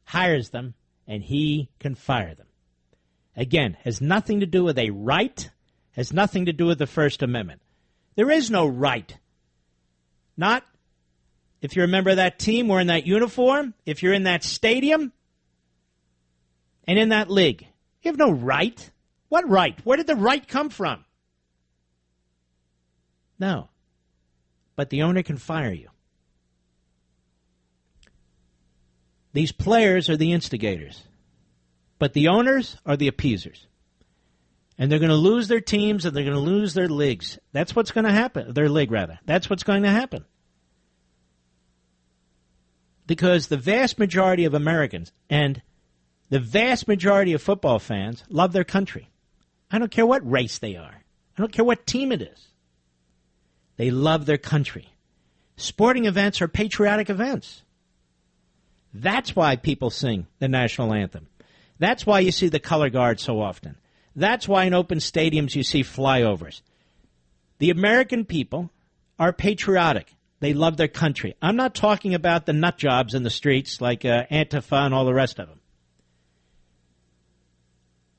S1: hires them and he can fire them. Again, has nothing to do with a right, has nothing to do with the First Amendment. There is no right. Not if you're a member of that team or in that uniform, if you're in that stadium and in that league. You have no right. What right? Where did the right come from? No. But the owner can fire you. These players are the instigators. But the owners are the appeasers. And they're going to lose their teams and they're going to lose their leagues. That's what's going to happen. Their league, rather. That's what's going to happen. Because the vast majority of Americans and the vast majority of football fans love their country. I don't care what race they are. I don't care what team it is. They love their country. Sporting events are patriotic events. That's why people sing the national anthem. That's why you see the color guard so often. That's why in open stadiums you see flyovers. The American people are patriotic. They love their country. I'm not talking about the nut jobs in the streets like Antifa and all the rest of them.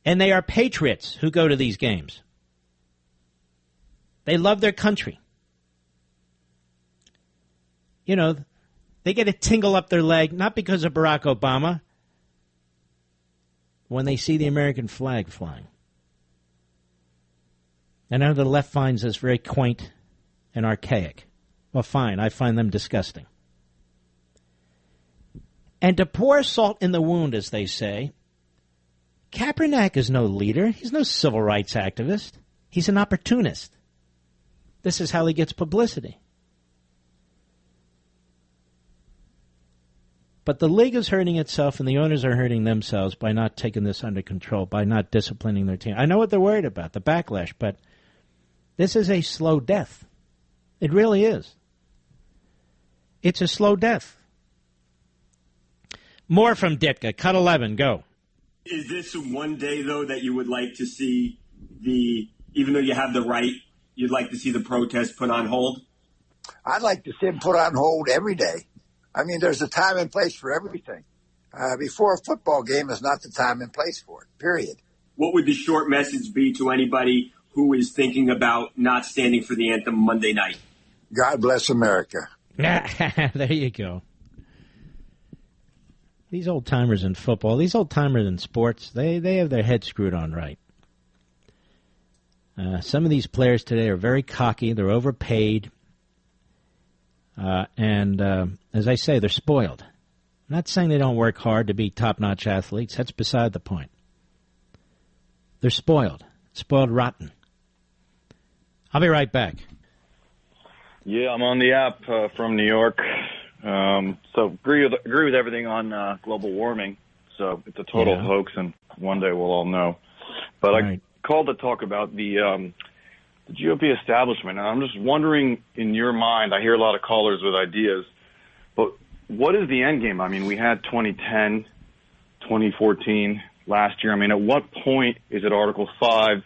S1: And they are patriots who go to these games. They love their country. You know, they get a tingle up their leg, not because of Barack Obama, when they see the American flag flying. And I know the left finds this very quaint and archaic. Well, fine, I find them disgusting. And to pour salt in the wound, as they say, Kaepernick is no leader. He's no civil rights activist. He's an opportunist. This is how he gets publicity. But the league is hurting itself and the owners are hurting themselves by not taking this under control, by not disciplining their team. I know what they're worried about, the backlash, but this is a slow death. It really is. It's a slow death. More from Ditka. Cut 11. Go.
S12: Is this one day, though, that you would like to see even though you have the right, you'd like to see the protest put on hold?
S11: I'd like to see them put on hold every day. I mean, there's a time and place for everything. Before a football game is not the time and place for it, period.
S12: What would the short message be to anybody who is thinking about not standing for the anthem Monday night?
S11: God bless America.
S1: There you go. These old-timers in football, these old-timers in sports, they have their heads screwed on right. Some of these players today are very cocky. They're overpaid. And as I say, they're spoiled. I'm not saying they don't work hard to be top-notch athletes. That's beside the point. They're spoiled. Spoiled rotten. I'll be right back.
S13: Yeah, I'm on the app from New York. So agree with everything on global warming. So it's a total hoax, and one day we'll all know. But I called to talk about the GOP establishment, and I'm just wondering, in your mind, I hear a lot of callers with ideas, but what is the end game? I mean, we had 2010, 2014 last year. I mean, at what point is it Article 5?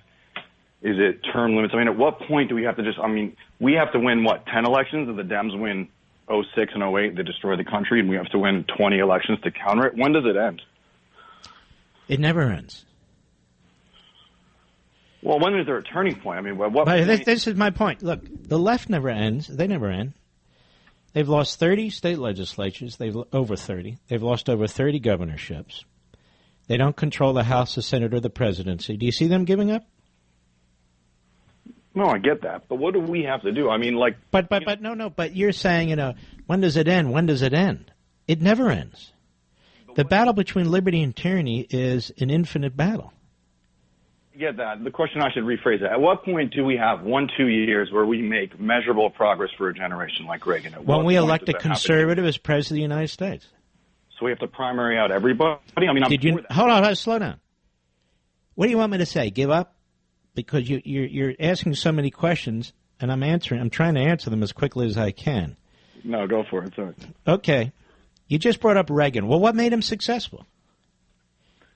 S13: Is it term limits? I mean, at what point do we have to we have to win, 10 elections? If the Dems win 06 and 08, they destroy the country, and we have to win 20 elections to counter it? When does it end?
S1: It never ends.
S13: Well, when is there a turning point? I mean, what point?
S1: This is my point. Look, the left never ends. They never end. They've lost 30 state legislatures. Over 30. They've lost over 30 governorships. They don't control the House, the Senate, or the presidency. Do you see them giving up?
S13: No, I get that. But what do we have to do? I mean,
S1: But you're saying, when does it end? When does it end? It never ends. The battle between liberty and tyranny is an infinite battle.
S13: I get that. The question, I should rephrase it. At what point do we have 1-2 years where we make measurable progress for a generation like Reagan?
S1: When we elect a conservative as president of the United States.
S13: So we have to primary out everybody? I mean,
S1: hold on, slow down. What do you want me to say? Give up? Because you're asking so many questions, and I'm trying to answer them as quickly as I can.
S13: No, go for it. Sorry.
S1: Okay. You just brought up Reagan. Well, what made him successful?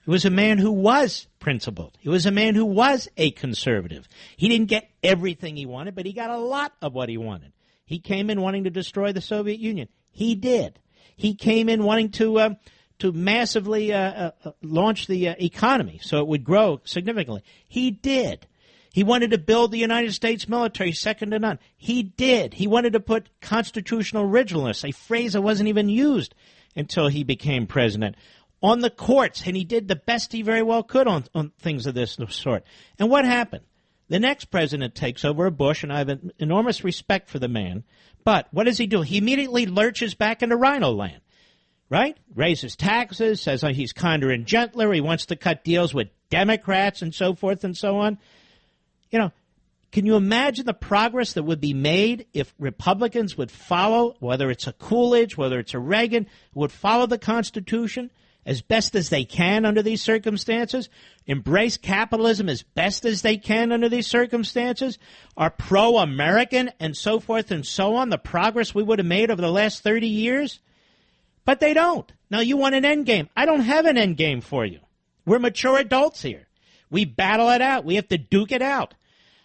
S1: He was a man who was principled. He was a man who was a conservative. He didn't get everything he wanted, but he got a lot of what he wanted. He came in wanting to destroy the Soviet Union. He did. He came in wanting to massively launch the economy so it would grow significantly. He did. He wanted to build the United States military second to none. He did. He wanted to put constitutional originalness, a phrase that wasn't even used until he became president, on the courts, and he did the best he very well could on things of this sort. And what happened? The next president takes over, Bush, and I have enormous respect for the man, but what does he do? He immediately lurches back into rhino land, right? Raises taxes, says he's kinder and gentler, he wants to cut deals with Democrats and so forth and so on. Can you imagine the progress that would be made if Republicans would follow, whether it's a Coolidge, whether it's a Reagan, would follow the Constitution as best as they can under these circumstances, embrace capitalism as best as they can under these circumstances, are pro-American and so forth and so on, the progress we would have made over the last 30 years? But they don't. Now, you want an end game. I don't have an end game for you. We're mature adults here. We battle it out. We have to duke it out.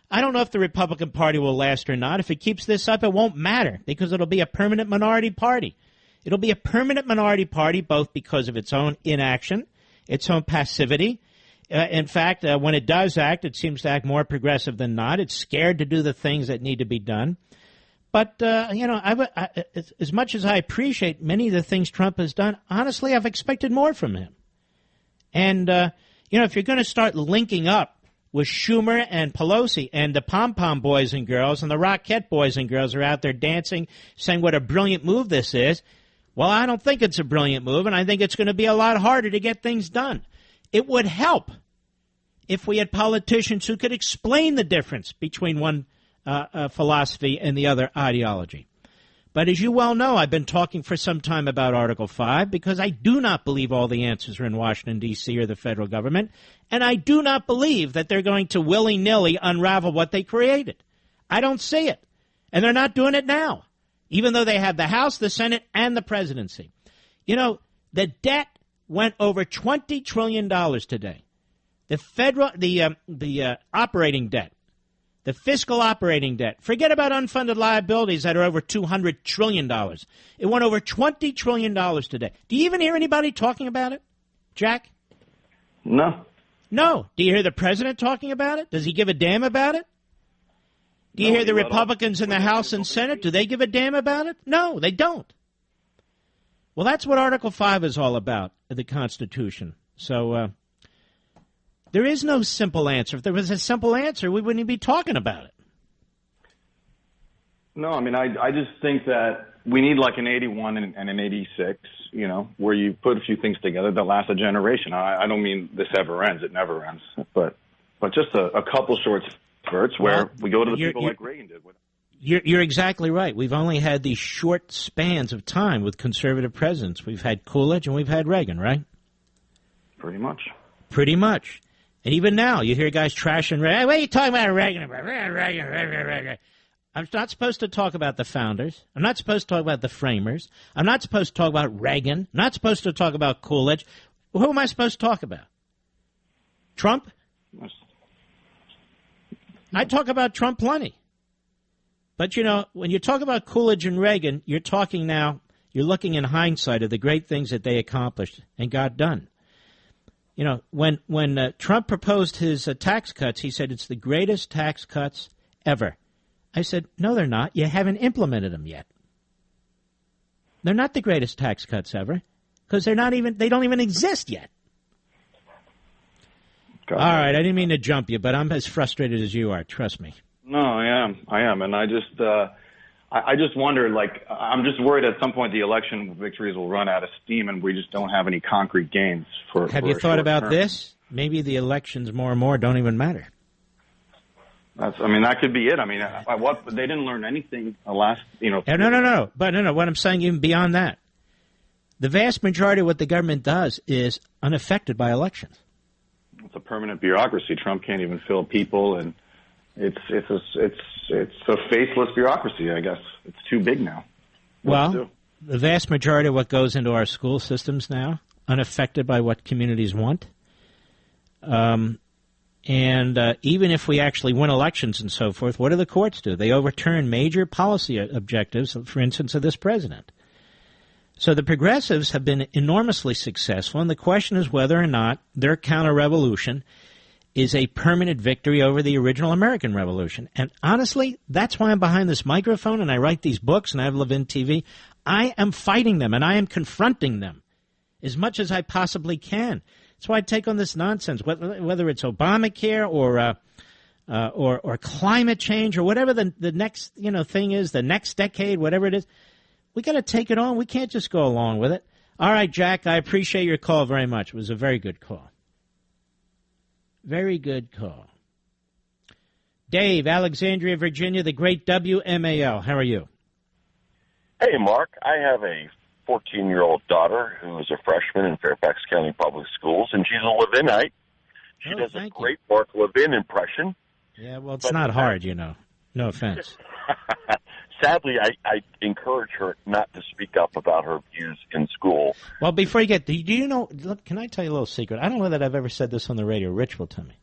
S1: I don't know if the Republican Party will last or not. If it keeps this up, it won't matter because it'll be a permanent minority party. It'll be a permanent minority party both because of its own inaction, its own passivity. In fact, when it does act, it seems to act more progressive than not. It's scared to do the things that need to be done. But, as much as I appreciate many of the things Trump has done, honestly, I've expected more from him. And, if you're going to start linking up with Schumer and Pelosi and the pom-pom boys and girls and the Rockette boys and girls are out there dancing, saying what a brilliant move this is, well, I don't think it's a brilliant move, and I think it's going to be a lot harder to get things done. It would help if we had politicians who could explain the difference between one philosophy and the other ideology. But as you well know, I've been talking for some time about Article 5 because I do not believe all the answers are in Washington, D.C. or the federal government, and I do not believe that they're going to willy-nilly unravel what they created. I don't see it, and they're not doing it now, even though they have the House, the Senate, and the presidency. The debt went over $20 trillion today. The operating debt. The fiscal operating debt. Forget about unfunded liabilities that are over $200 trillion. It went over $20 trillion today. Do you even hear anybody talking about it, Jack?
S13: No.
S1: No. Do you hear the president talking about it? Does he give a damn about it? Do you hear the Republicans in the House and Senate? Do they give a damn about it? No, they don't. Well, that's what Article 5 is all about, the Constitution. So, there is no simple answer. If there was a simple answer, we wouldn't be talking about it.
S13: No, I mean, I just think that we need like an 81 and an 86, where you put a few things together that last a generation. I don't mean this ever ends. It never ends. But just a couple short spurts where we go to the people like Reagan did with it.
S1: You're exactly right. We've only had these short spans of time with conservative presidents. We've had Coolidge and we've had Reagan, right?
S13: Pretty much.
S1: Pretty much. And even now, you hear guys trashing Reagan. What are you talking about Reagan? I'm not supposed to talk about the founders. I'm not supposed to talk about the framers. I'm not supposed to talk about Reagan. I'm not supposed to talk about Coolidge. Who am I supposed to talk about? Trump? I talk about Trump plenty. But, when you talk about Coolidge and Reagan, you're looking in hindsight of the great things that they accomplished and got done. When Trump proposed his tax cuts, he said it's the greatest tax cuts ever. I said, no, they're not. You haven't implemented them yet. They're not the greatest tax cuts ever because they don't even exist yet. All right, I didn't mean to jump you, but I'm as frustrated as you are. Trust me.
S13: No, I am, and I just wonder. I'm just worried at some point the election victories will run out of steam, and we just don't have any concrete gains for.
S1: Have you thought about this? Maybe the elections more and more don't even matter.
S13: That could be it. They didn't learn anything last.
S1: No. But no. What I'm saying, even beyond that, the vast majority of what the government does is unaffected by elections.
S13: It's a permanent bureaucracy. Trump can't even fill people, and it's a faceless bureaucracy. I guess it's too big now.
S1: The vast majority of what goes into our school systems now, unaffected by what communities want. And even if we actually win elections and so forth, what do the courts do? They overturn major policy objectives, for instance, of this president. So the progressives have been enormously successful, and the question is whether or not their counter-revolution is a permanent victory over the original American Revolution. And honestly, that's why I'm behind this microphone and I write these books and I have Levin TV. I am fighting them and I am confronting them as much as I possibly can. That's why I take on this nonsense, whether it's Obamacare or climate change or whatever the next thing is, the next decade, whatever it is. We got to take it on. We can't just go along with it. All right, Jack, I appreciate your call very much. It was a very good call. Very good call. Dave, Alexandria, Virginia, the great WMAL. How are you?
S14: Hey, Mark. I have a 14-year-old daughter who is a freshman in Fairfax County Public Schools, and she's a Levinite. She does a great Mark Levin impression.
S1: Yeah, well, it's not hard, No offense.
S14: Sadly, I encourage her not to speak up about her views in school.
S1: Well, before you get, do you know, look, can I tell you a little secret? I don't know that I've ever said this on the radio. Rich will tell me.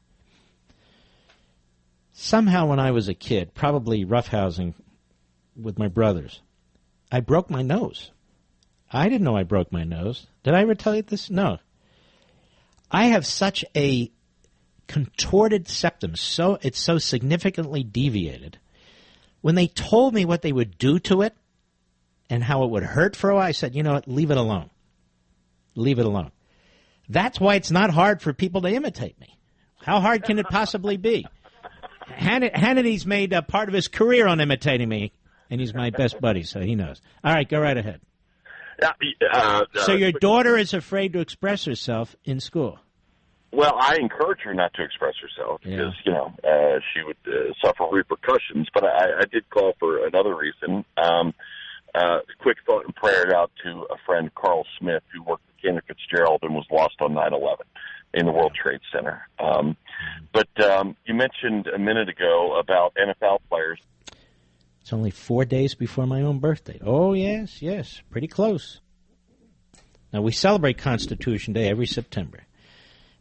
S1: Somehow when I was a kid, probably roughhousing with my brothers, I broke my nose. I didn't know I broke my nose. Did I ever tell you this? No. I have such a contorted septum, so it's so significantly deviated. When they told me what they would do to it and how it would hurt for a while, I said, you know what, leave it alone. Leave it alone. That's why it's not hard for people to imitate me. How hard can it possibly be? Hannity's made a part of his career on imitating me, and he's my best buddy, so he knows. All right, go right ahead. So your daughter is afraid to express herself in school.
S14: Well, I encourage her not to express herself because, she would suffer repercussions. But I did call for another reason. Quick thought and prayer out to a friend, Carl Smith, who worked at Cantor Fitzgerald and was lost on 9/11 in the World Trade Center. But you mentioned a minute ago about NFL players.
S1: It's only 4 days before my own birthday. Oh, yes, pretty close. Now, we celebrate Constitution Day every September.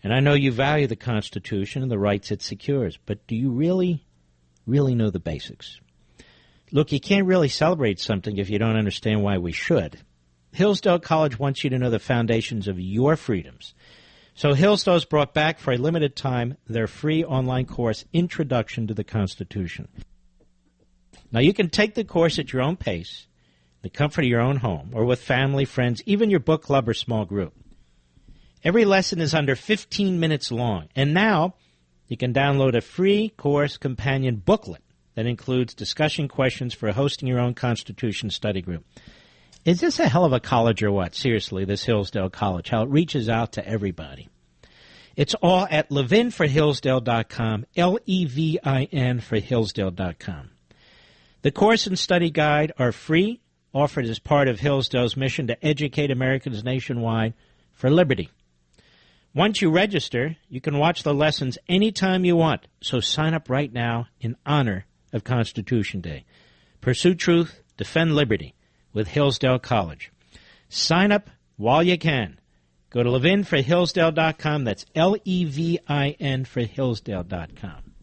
S1: And I know you value the Constitution and the rights it secures, but do you really know the basics? Look, you can't really celebrate something if you don't understand why we should. Hillsdale College wants you to know the foundations of your freedoms. So Hillsdale's brought back for a limited time their free online course, Introduction to the Constitution. Now, you can take the course at your own pace, the comfort of your own home, or with family, friends, even your book club or small group. Every lesson is under 15 minutes long, and now you can download a free course companion booklet that includes discussion questions for hosting your own Constitution study group. Is this a hell of a college or what? Seriously, this Hillsdale College, how it reaches out to everybody. It's all at levinforhillsdale.com, Levin for Hillsdale.com. The course and study guide are free, offered as part of Hillsdale's mission to educate Americans nationwide for liberty. Once you register, you can watch the lessons anytime you want. So sign up right now in honor of Constitution Day. Pursue truth, defend liberty with Hillsdale College. Sign up while you can. Go to levinforhillsdale.com. That's Levin for Hillsdale.com.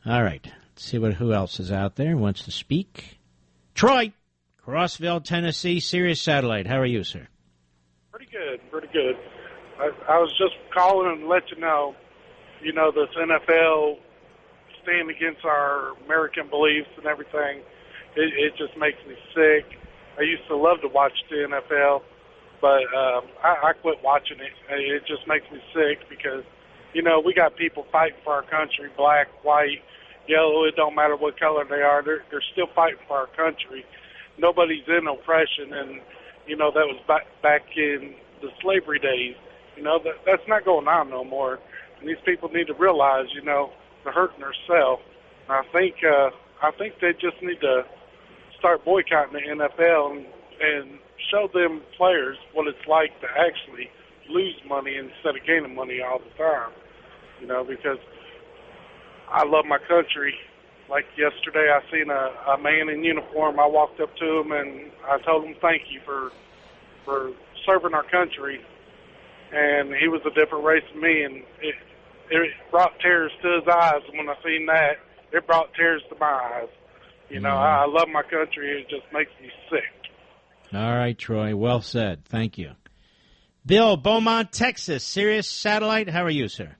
S1: All right. Let's see who else is out there and wants to speak. Troy, Crossville, Tennessee, Sirius Satellite. How are you, sir?
S15: Pretty good, pretty good. I was just calling and let you know, this NFL stand against our American beliefs and everything. It just makes me sick. I used to love to watch the NFL, but I quit watching it. It just makes me sick because, we got people fighting for our country, black, white, yellow. It don't matter what color they are. They're still fighting for our country. Nobody's in oppression, and, that was back in the slavery days. That's not going on no more. And these people need to realize, they're hurting themselves. I think they just need to start boycotting the NFL and show them players what it's like to actually lose money instead of gaining money all the time. Because I love my country. Like yesterday, I seen a man in uniform. I walked up to him and I told him thank you for serving our country. And he was a different race than me, and it brought tears to his eyes. And when I seen that, it brought tears to my eyes. I love my country. It just makes me sick.
S1: All right, Troy. Well said. Thank you. Bill, Beaumont, Texas, Sirius Satellite. How are you, sir?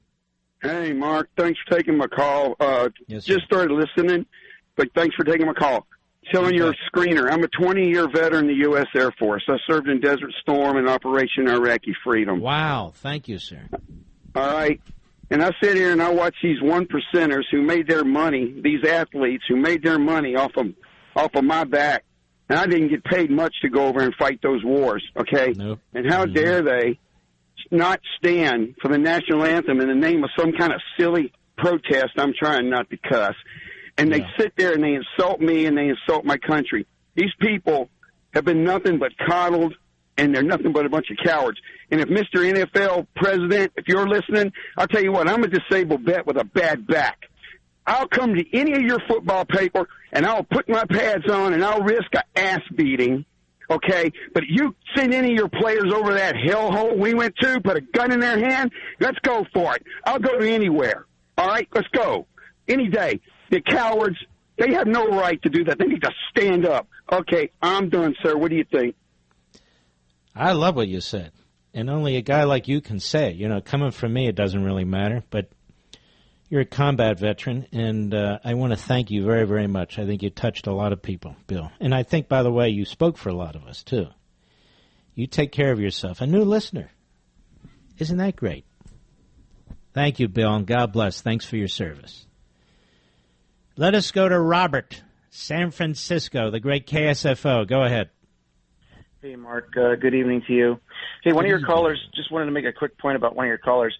S16: Hey, Mark. Thanks for taking my call. Just started listening, but thanks for taking my call. Telling your screener, I'm a 20-year veteran in the U.S. Air Force. I served in Desert Storm and Operation Iraqi Freedom.
S1: Wow. Thank you, sir.
S16: All right. And I sit here and I watch these one percenters who made their money, these athletes who made their money off of my back. And I didn't get paid much to go over and fight those wars, okay?
S1: Nope.
S16: And how dare they not stand for the national anthem in the name of some kind of silly protest? I'm trying not to cuss. And they sit there and they insult me and they insult my country. These people have been nothing but coddled, and they're nothing but a bunch of cowards. And if Mr. NFL President, if you're listening, I'll tell you what, I'm a disabled vet with a bad back. I'll come to any of your football paper, and I'll put my pads on, and I'll risk an ass beating, okay? But you send any of your players over that hellhole we went to, put a gun in their hand, let's go for it. I'll go to anywhere, all right? Let's go. Any day. The cowards, they have no right to do that. They need to stand up. Okay, I'm done, sir. What do you think?
S1: I love what you said. And only a guy like you can say. Coming from me, it doesn't really matter. But you're a combat veteran, and I want to thank you very, very much. I think you touched a lot of people, Bill. And I think, by the way, you spoke for a lot of us, too. You take care of yourself. A new listener. Isn't that great? Thank you, Bill, and God bless. Thanks for your service. Let us go to Robert, San Francisco, the great KSFO. Go ahead.
S17: Hey, Mark. Good evening to you. Hey, one of your callers, just wanted to make a quick point about one of your callers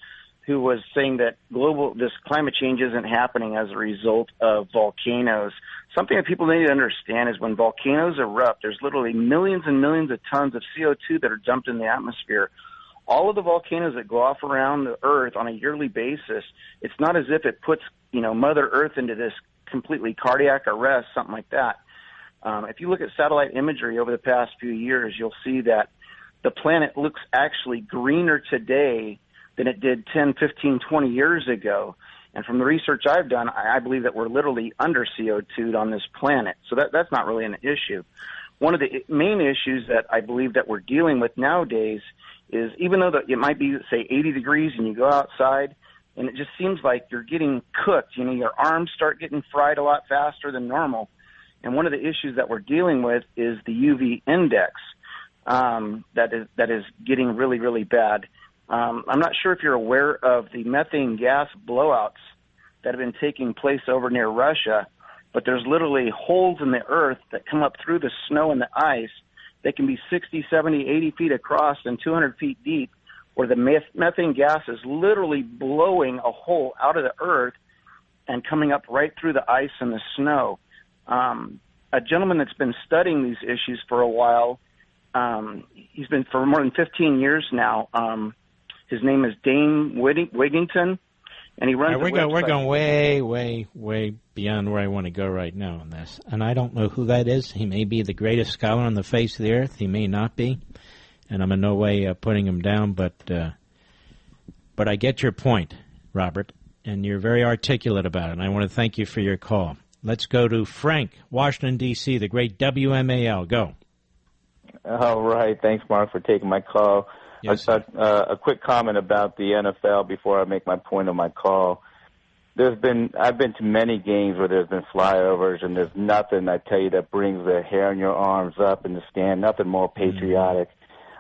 S17: who was saying that this climate change isn't happening as a result of volcanoes. Something that people need to understand is when volcanoes erupt, there's literally millions and millions of tons of CO2 that are dumped in the atmosphere. All of the volcanoes that go off around the Earth on a yearly basis, it's not as if it puts, Mother Earth into this completely cardiac arrest, something like that. If you look at satellite imagery over the past few years, you'll see that the planet looks actually greener today than it did 10, 15, 20 years ago. And from the research I've done, I believe that we're literally under CO2'd on this planet. So that's not really an issue. One of the main issues that I believe that we're dealing with nowadays is even though it might be, say, 80 degrees and you go outside, and it just seems like you're getting cooked. Your arms start getting fried a lot faster than normal. And one of the issues that we're dealing with is the UV index that is getting really, really bad. I'm not sure if you're aware of the methane gas blowouts that have been taking place over near Russia, but there's literally holes in the earth that come up through the snow and the ice. They can be 60, 70, 80 feet across and 200 feet deep, where the methane gas is literally blowing a hole out of the earth and coming up right through the ice and the snow. A gentleman that's been studying these issues for a while, he's been for more than 15 years now, His name is Dane Wigington, and he runs.
S1: We're going way, way, way beyond where I want to go right now on this, and I don't know who that is. He may be the greatest scholar on the face of the earth. He may not be, and I'm in no way putting him down. But I get your point, Robert, and you're very articulate about it. And I want to thank you for your call. Let's go to Frank, Washington, D.C., the great WMAL. Go.
S18: All right. Thanks, Mark, for taking my call.
S1: Yes,
S18: a quick comment about the NFL before I make my point on my call. I've been to many games where there's been flyovers, and there's nothing, I tell you, that brings the hair on your arms up in the stand, nothing more patriotic.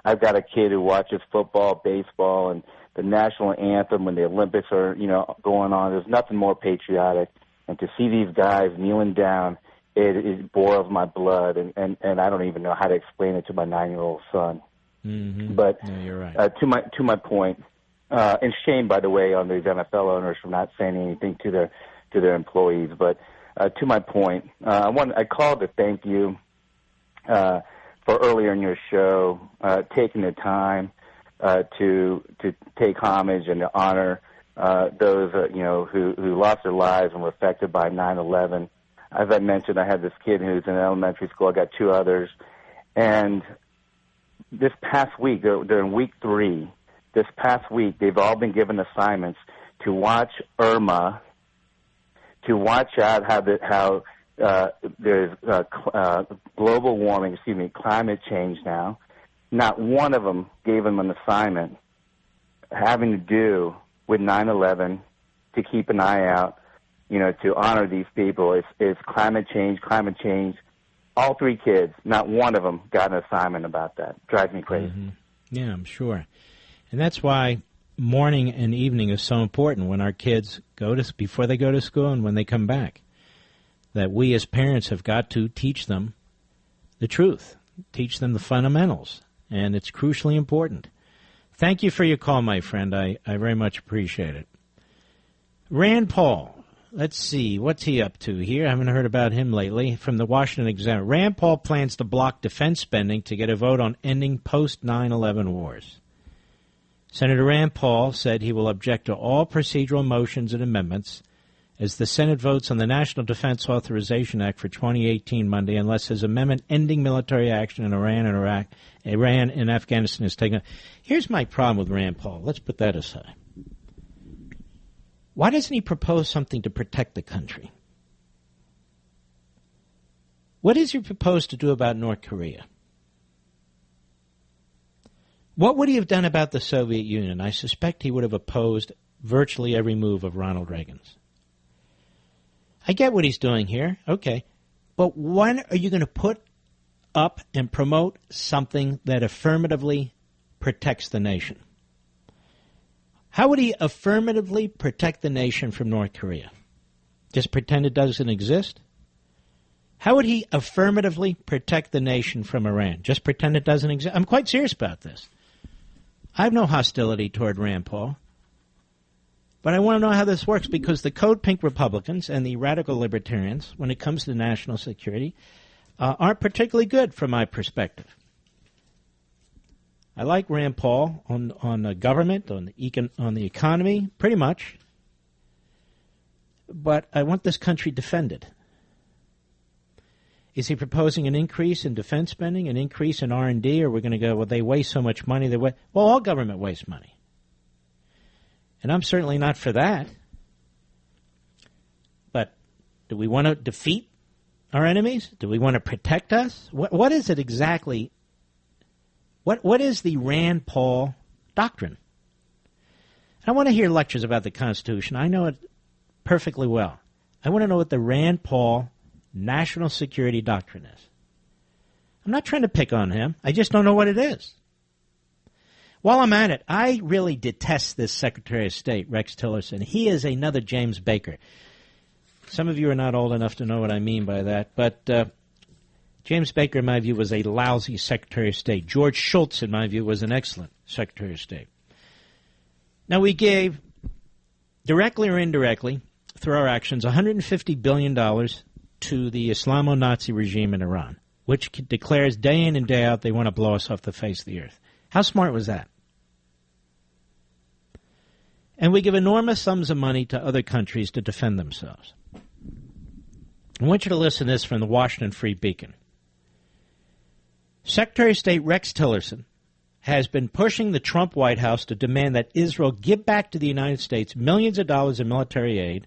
S18: I've got a kid who watches football, baseball, and the national anthem when the Olympics are, going on. There's nothing more patriotic. And to see these guys kneeling down, it boils my blood, and I don't even know how to explain it to my 9-year-old son.
S1: Mm-hmm.
S18: But
S1: no, you're right.
S18: To my point, and shame, by the way, on these NFL owners for not saying anything to their employees. But to my point, I called to thank you for earlier in your show taking the time to take homage and to honor those who lost their lives and were affected by 9/11. As I mentioned, I had this kid who's in elementary school. I got 2 others, and this past week, during week 3, they've all been given assignments to watch Irma, to watch out how there's global warming, climate change now. Not one of them gave them an assignment having to do with 9/11 to keep an eye out, to honor these people. It's climate change. All 3 kids, not one of them got an assignment about that. Drives me crazy.
S1: Mm-hmm. Yeah, I'm sure. And that's why morning and evening is so important when our kids before they go to school and when they come back. That we as parents have got to teach them the truth, teach them the fundamentals, and it's crucially important. Thank you for your call, my friend. I very much appreciate it. Rand Paul. Let's see, what's he up to here? I haven't heard about him lately. From the Washington Examiner, Rand Paul plans to block defense spending to get a vote on ending post-9/11 wars. Senator Rand Paul said he will object to all procedural motions and amendments as the Senate votes on the National Defense Authorization Act for 2018 Monday unless his amendment ending military action in Iran and Afghanistan is taken. Here's my problem with Rand Paul. Let's put that aside. Why doesn't he propose something to protect the country? What does he propose to do about North Korea? What would he have done about the Soviet Union? I suspect he would have opposed virtually every move of Ronald Reagan's. I get what he's doing here, okay. But when are you going to put up and promote something that affirmatively protects the nation? How would he affirmatively protect the nation from North Korea? Just pretend it doesn't exist? How would he affirmatively protect the nation from Iran? Just pretend it doesn't exist? I'm quite serious about this. I have no hostility toward Rand Paul. But I want to know how this works because the Code Pink Republicans and the radical libertarians, when it comes to national security, aren't particularly good from my perspective. I like Rand Paul on the government, on the economy, pretty much. But I want this country defended. Is he proposing an increase in defense spending, an increase in R&D, or we're going to go, well, they waste so much money. Well, all government wastes money. And I'm certainly not for that. But do we want to defeat our enemies? Do we want to protect us? What is it exactly? What is the Rand Paul doctrine? I want to hear lectures about the Constitution. I know it perfectly well. I want to know what the Rand Paul national security doctrine is. I'm not trying to pick on him. I just don't know what it is. While I'm at it, I really detest this Secretary of State, Rex Tillerson. He is another James Baker. Some of you are not old enough to know what I mean by that, but James Baker, in my view, was a lousy Secretary of State. George Shultz, in my view, was an excellent Secretary of State. Now, we gave, directly or indirectly, through our actions, $150 billion to the Islamo-Nazi regime in Iran, which declares day in and day out they want to blow us off the face of the earth. How smart was that? And we give enormous sums of money to other countries to defend themselves. I want you to listen to this from the Washington Free Beacon. Secretary of State Rex Tillerson has been pushing the Trump White House to demand that Israel give back to the United States millions of dollars in military aid,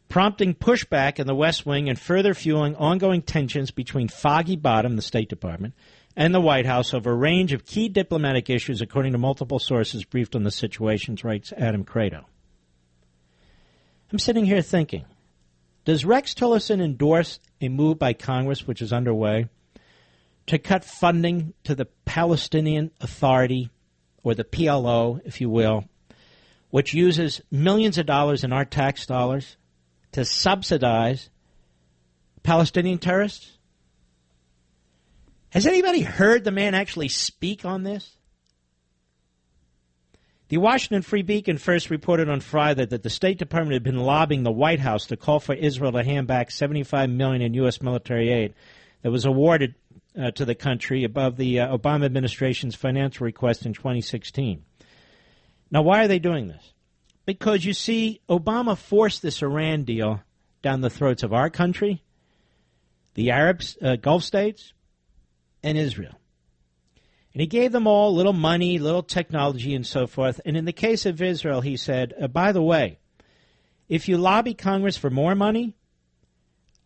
S1: prompting pushback in the West Wing and further fueling ongoing tensions between Foggy Bottom, the State Department, and the White House over a range of key diplomatic issues, according to multiple sources briefed on the situation, writes Adam Credo. I'm sitting here thinking, does Rex Tillerson endorse a move by Congress, which is underway, to cut funding to the Palestinian Authority, or the PLO, if you will, which uses millions of dollars in our tax dollars to subsidize Palestinian terrorists? Has anybody heard the man actually speak on this? The Washington Free Beacon first reported on Friday that the State Department had been lobbying the White House to call for Israel to hand back $75 million in U.S. military aid that was awarded to the country above the Obama administration's financial request in 2016. Now, why are they doing this? Because, you see, Obama forced this Iran deal down the throats of our country, the Arabs, Gulf states, and Israel. And he gave them all little money, little technology, and so forth. And in the case of Israel, he said, by the way, if you lobby Congress for more money,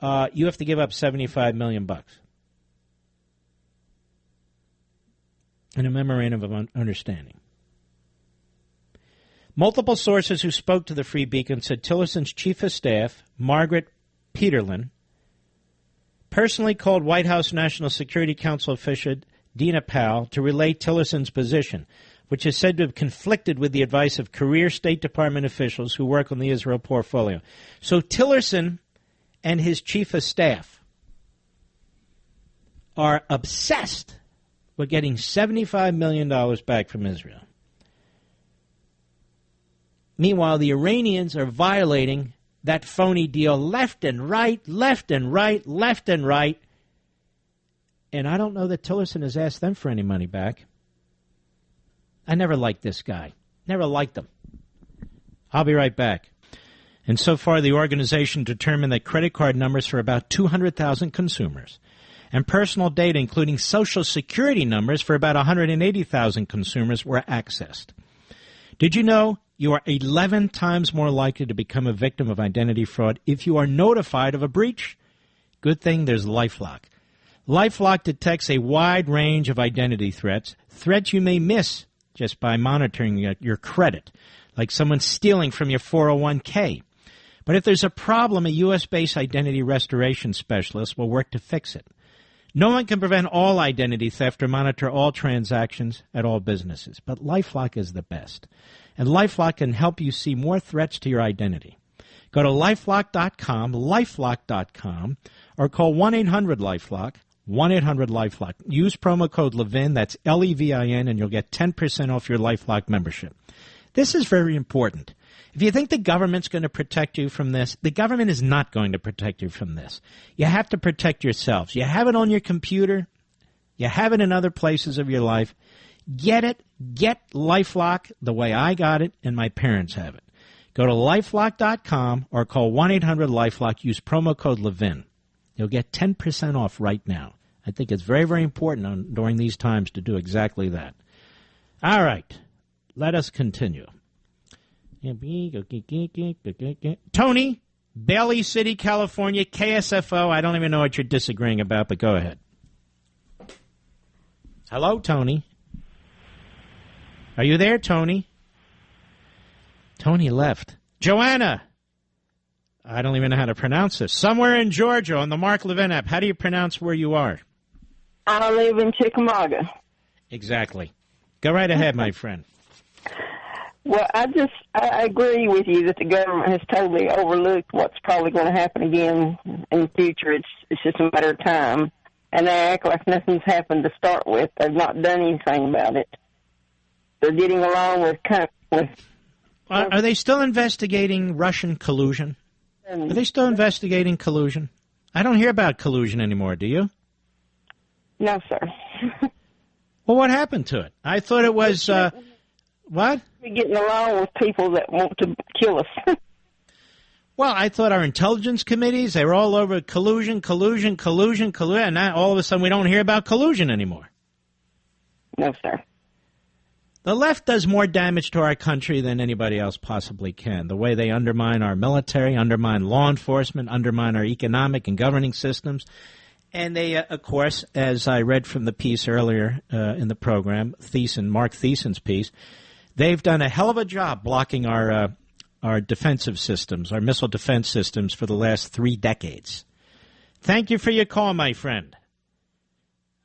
S1: you have to give up $75 million. In a memorandum of understanding. Multiple sources who spoke to the Free Beacon said Tillerson's chief of staff, Margaret Peterlin, personally called White House National Security Council official Dina Powell to relay Tillerson's position, which is said to have conflicted with the advice of career State Department officials who work on the Israel portfolio. So Tillerson and his chief of staff are obsessed with getting $75 million back from Israel. Meanwhile, the Iranians are violating that phony deal left and right, left and right, left and right. And I don't know that Tillerson has asked them for any money back. I never liked this guy. Never liked him. I'll be right back. And so far, the organization determined that credit card numbers for about 200,000 consumers and personal data, including Social Security numbers for about 180,000 consumers, were accessed. Did you know you are 11 times more likely to become a victim of identity fraud if you are notified of a breach? Good thing there's LifeLock. LifeLock detects a wide range of identity threats you may miss just by monitoring your credit, like someone stealing from your 401k. But if there's a problem, a U.S.-based identity restoration specialist will work to fix it. No one can prevent all identity theft or monitor all transactions at all businesses, but LifeLock is the best. And LifeLock can help you see more threats to your identity. Go to LifeLock.com, LifeLock.com, or call 1-800-LifeLock, 1-800-LifeLock. Use promo code Levin, that's Levin, and you'll get 10% off your LifeLock membership. This is very important. If you think the government's going to protect you from this, the government is not going to protect you from this. You have to protect yourselves. You have it on your computer. You have it in other places of your life. Get it. Get LifeLock the way I got it and my parents have it. Go to LifeLock.com or call 1-800-LifeLock. Use promo code Levin. You'll get 10% off right now. I think it's very, very important during these times to do exactly that. All right. Let us continue. Tony, Bailey City, California, KSFO. I don't even know what you're disagreeing about, but go ahead. Hello, Tony. Are you there, Tony? Tony left. Joanna. I don't even know how to pronounce this. Somewhere in Georgia on the Mark Levin app. How do you pronounce where you are?
S19: I live in Chickamauga.
S1: Exactly. Go right ahead, my friend.
S19: Well, I agree with you that the government has totally overlooked what's probably going to happen again in the future. It's just a matter of time. And they act like nothing's happened to start with. They've not done anything about it. They're getting along with
S1: Are they still investigating Russian collusion? Are they still investigating collusion? I don't hear about collusion anymore, do you?
S19: No, sir.
S1: Well, what happened to it? I thought it was What?
S19: We're getting along with people that want to kill us.
S1: Well, I thought our intelligence committees, they were all over collusion, and now all of a sudden we don't hear about collusion anymore.
S19: No, sir.
S1: The left does more damage to our country than anybody else possibly can. The way they undermine our military, undermine law enforcement, undermine our economic and governing systems. And they, of course, as I read from the piece earlier in the program, Mark Thiessen's piece, they've done a hell of a job blocking our defensive systems, our missile defense systems for the last 3 decades. Thank you for your call, my friend.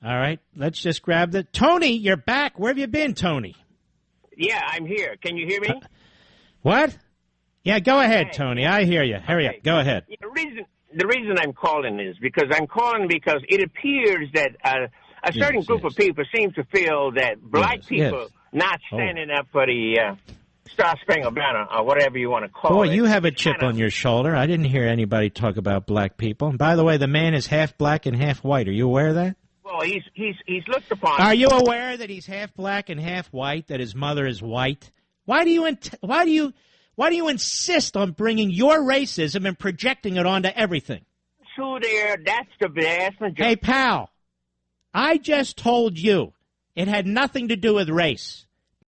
S1: All right, let's just grab the... Tony, you're back. Where have you been, Tony?
S20: Yeah, I'm here. Can you hear me?
S1: What? Yeah, go ahead, Tony. I hear you. Hurry up. Go ahead.
S20: The reason I'm calling is because it appears that a certain group of people seem to feel that black people not standing up for the Star Spangled Banner or whatever you want to call it.
S1: Boy, you have a chip on your shoulder. I didn't hear anybody talk about black people. And by the way, the man is half black and half white. Are you aware of that?
S20: Well, he's looked upon.
S1: Are you aware that he's half black and half white? That his mother is white? Why do you insist on bringing your racism and projecting it onto everything?
S20: True, that's the vast majority.
S1: Hey, pal, I just told you it had nothing to do with race.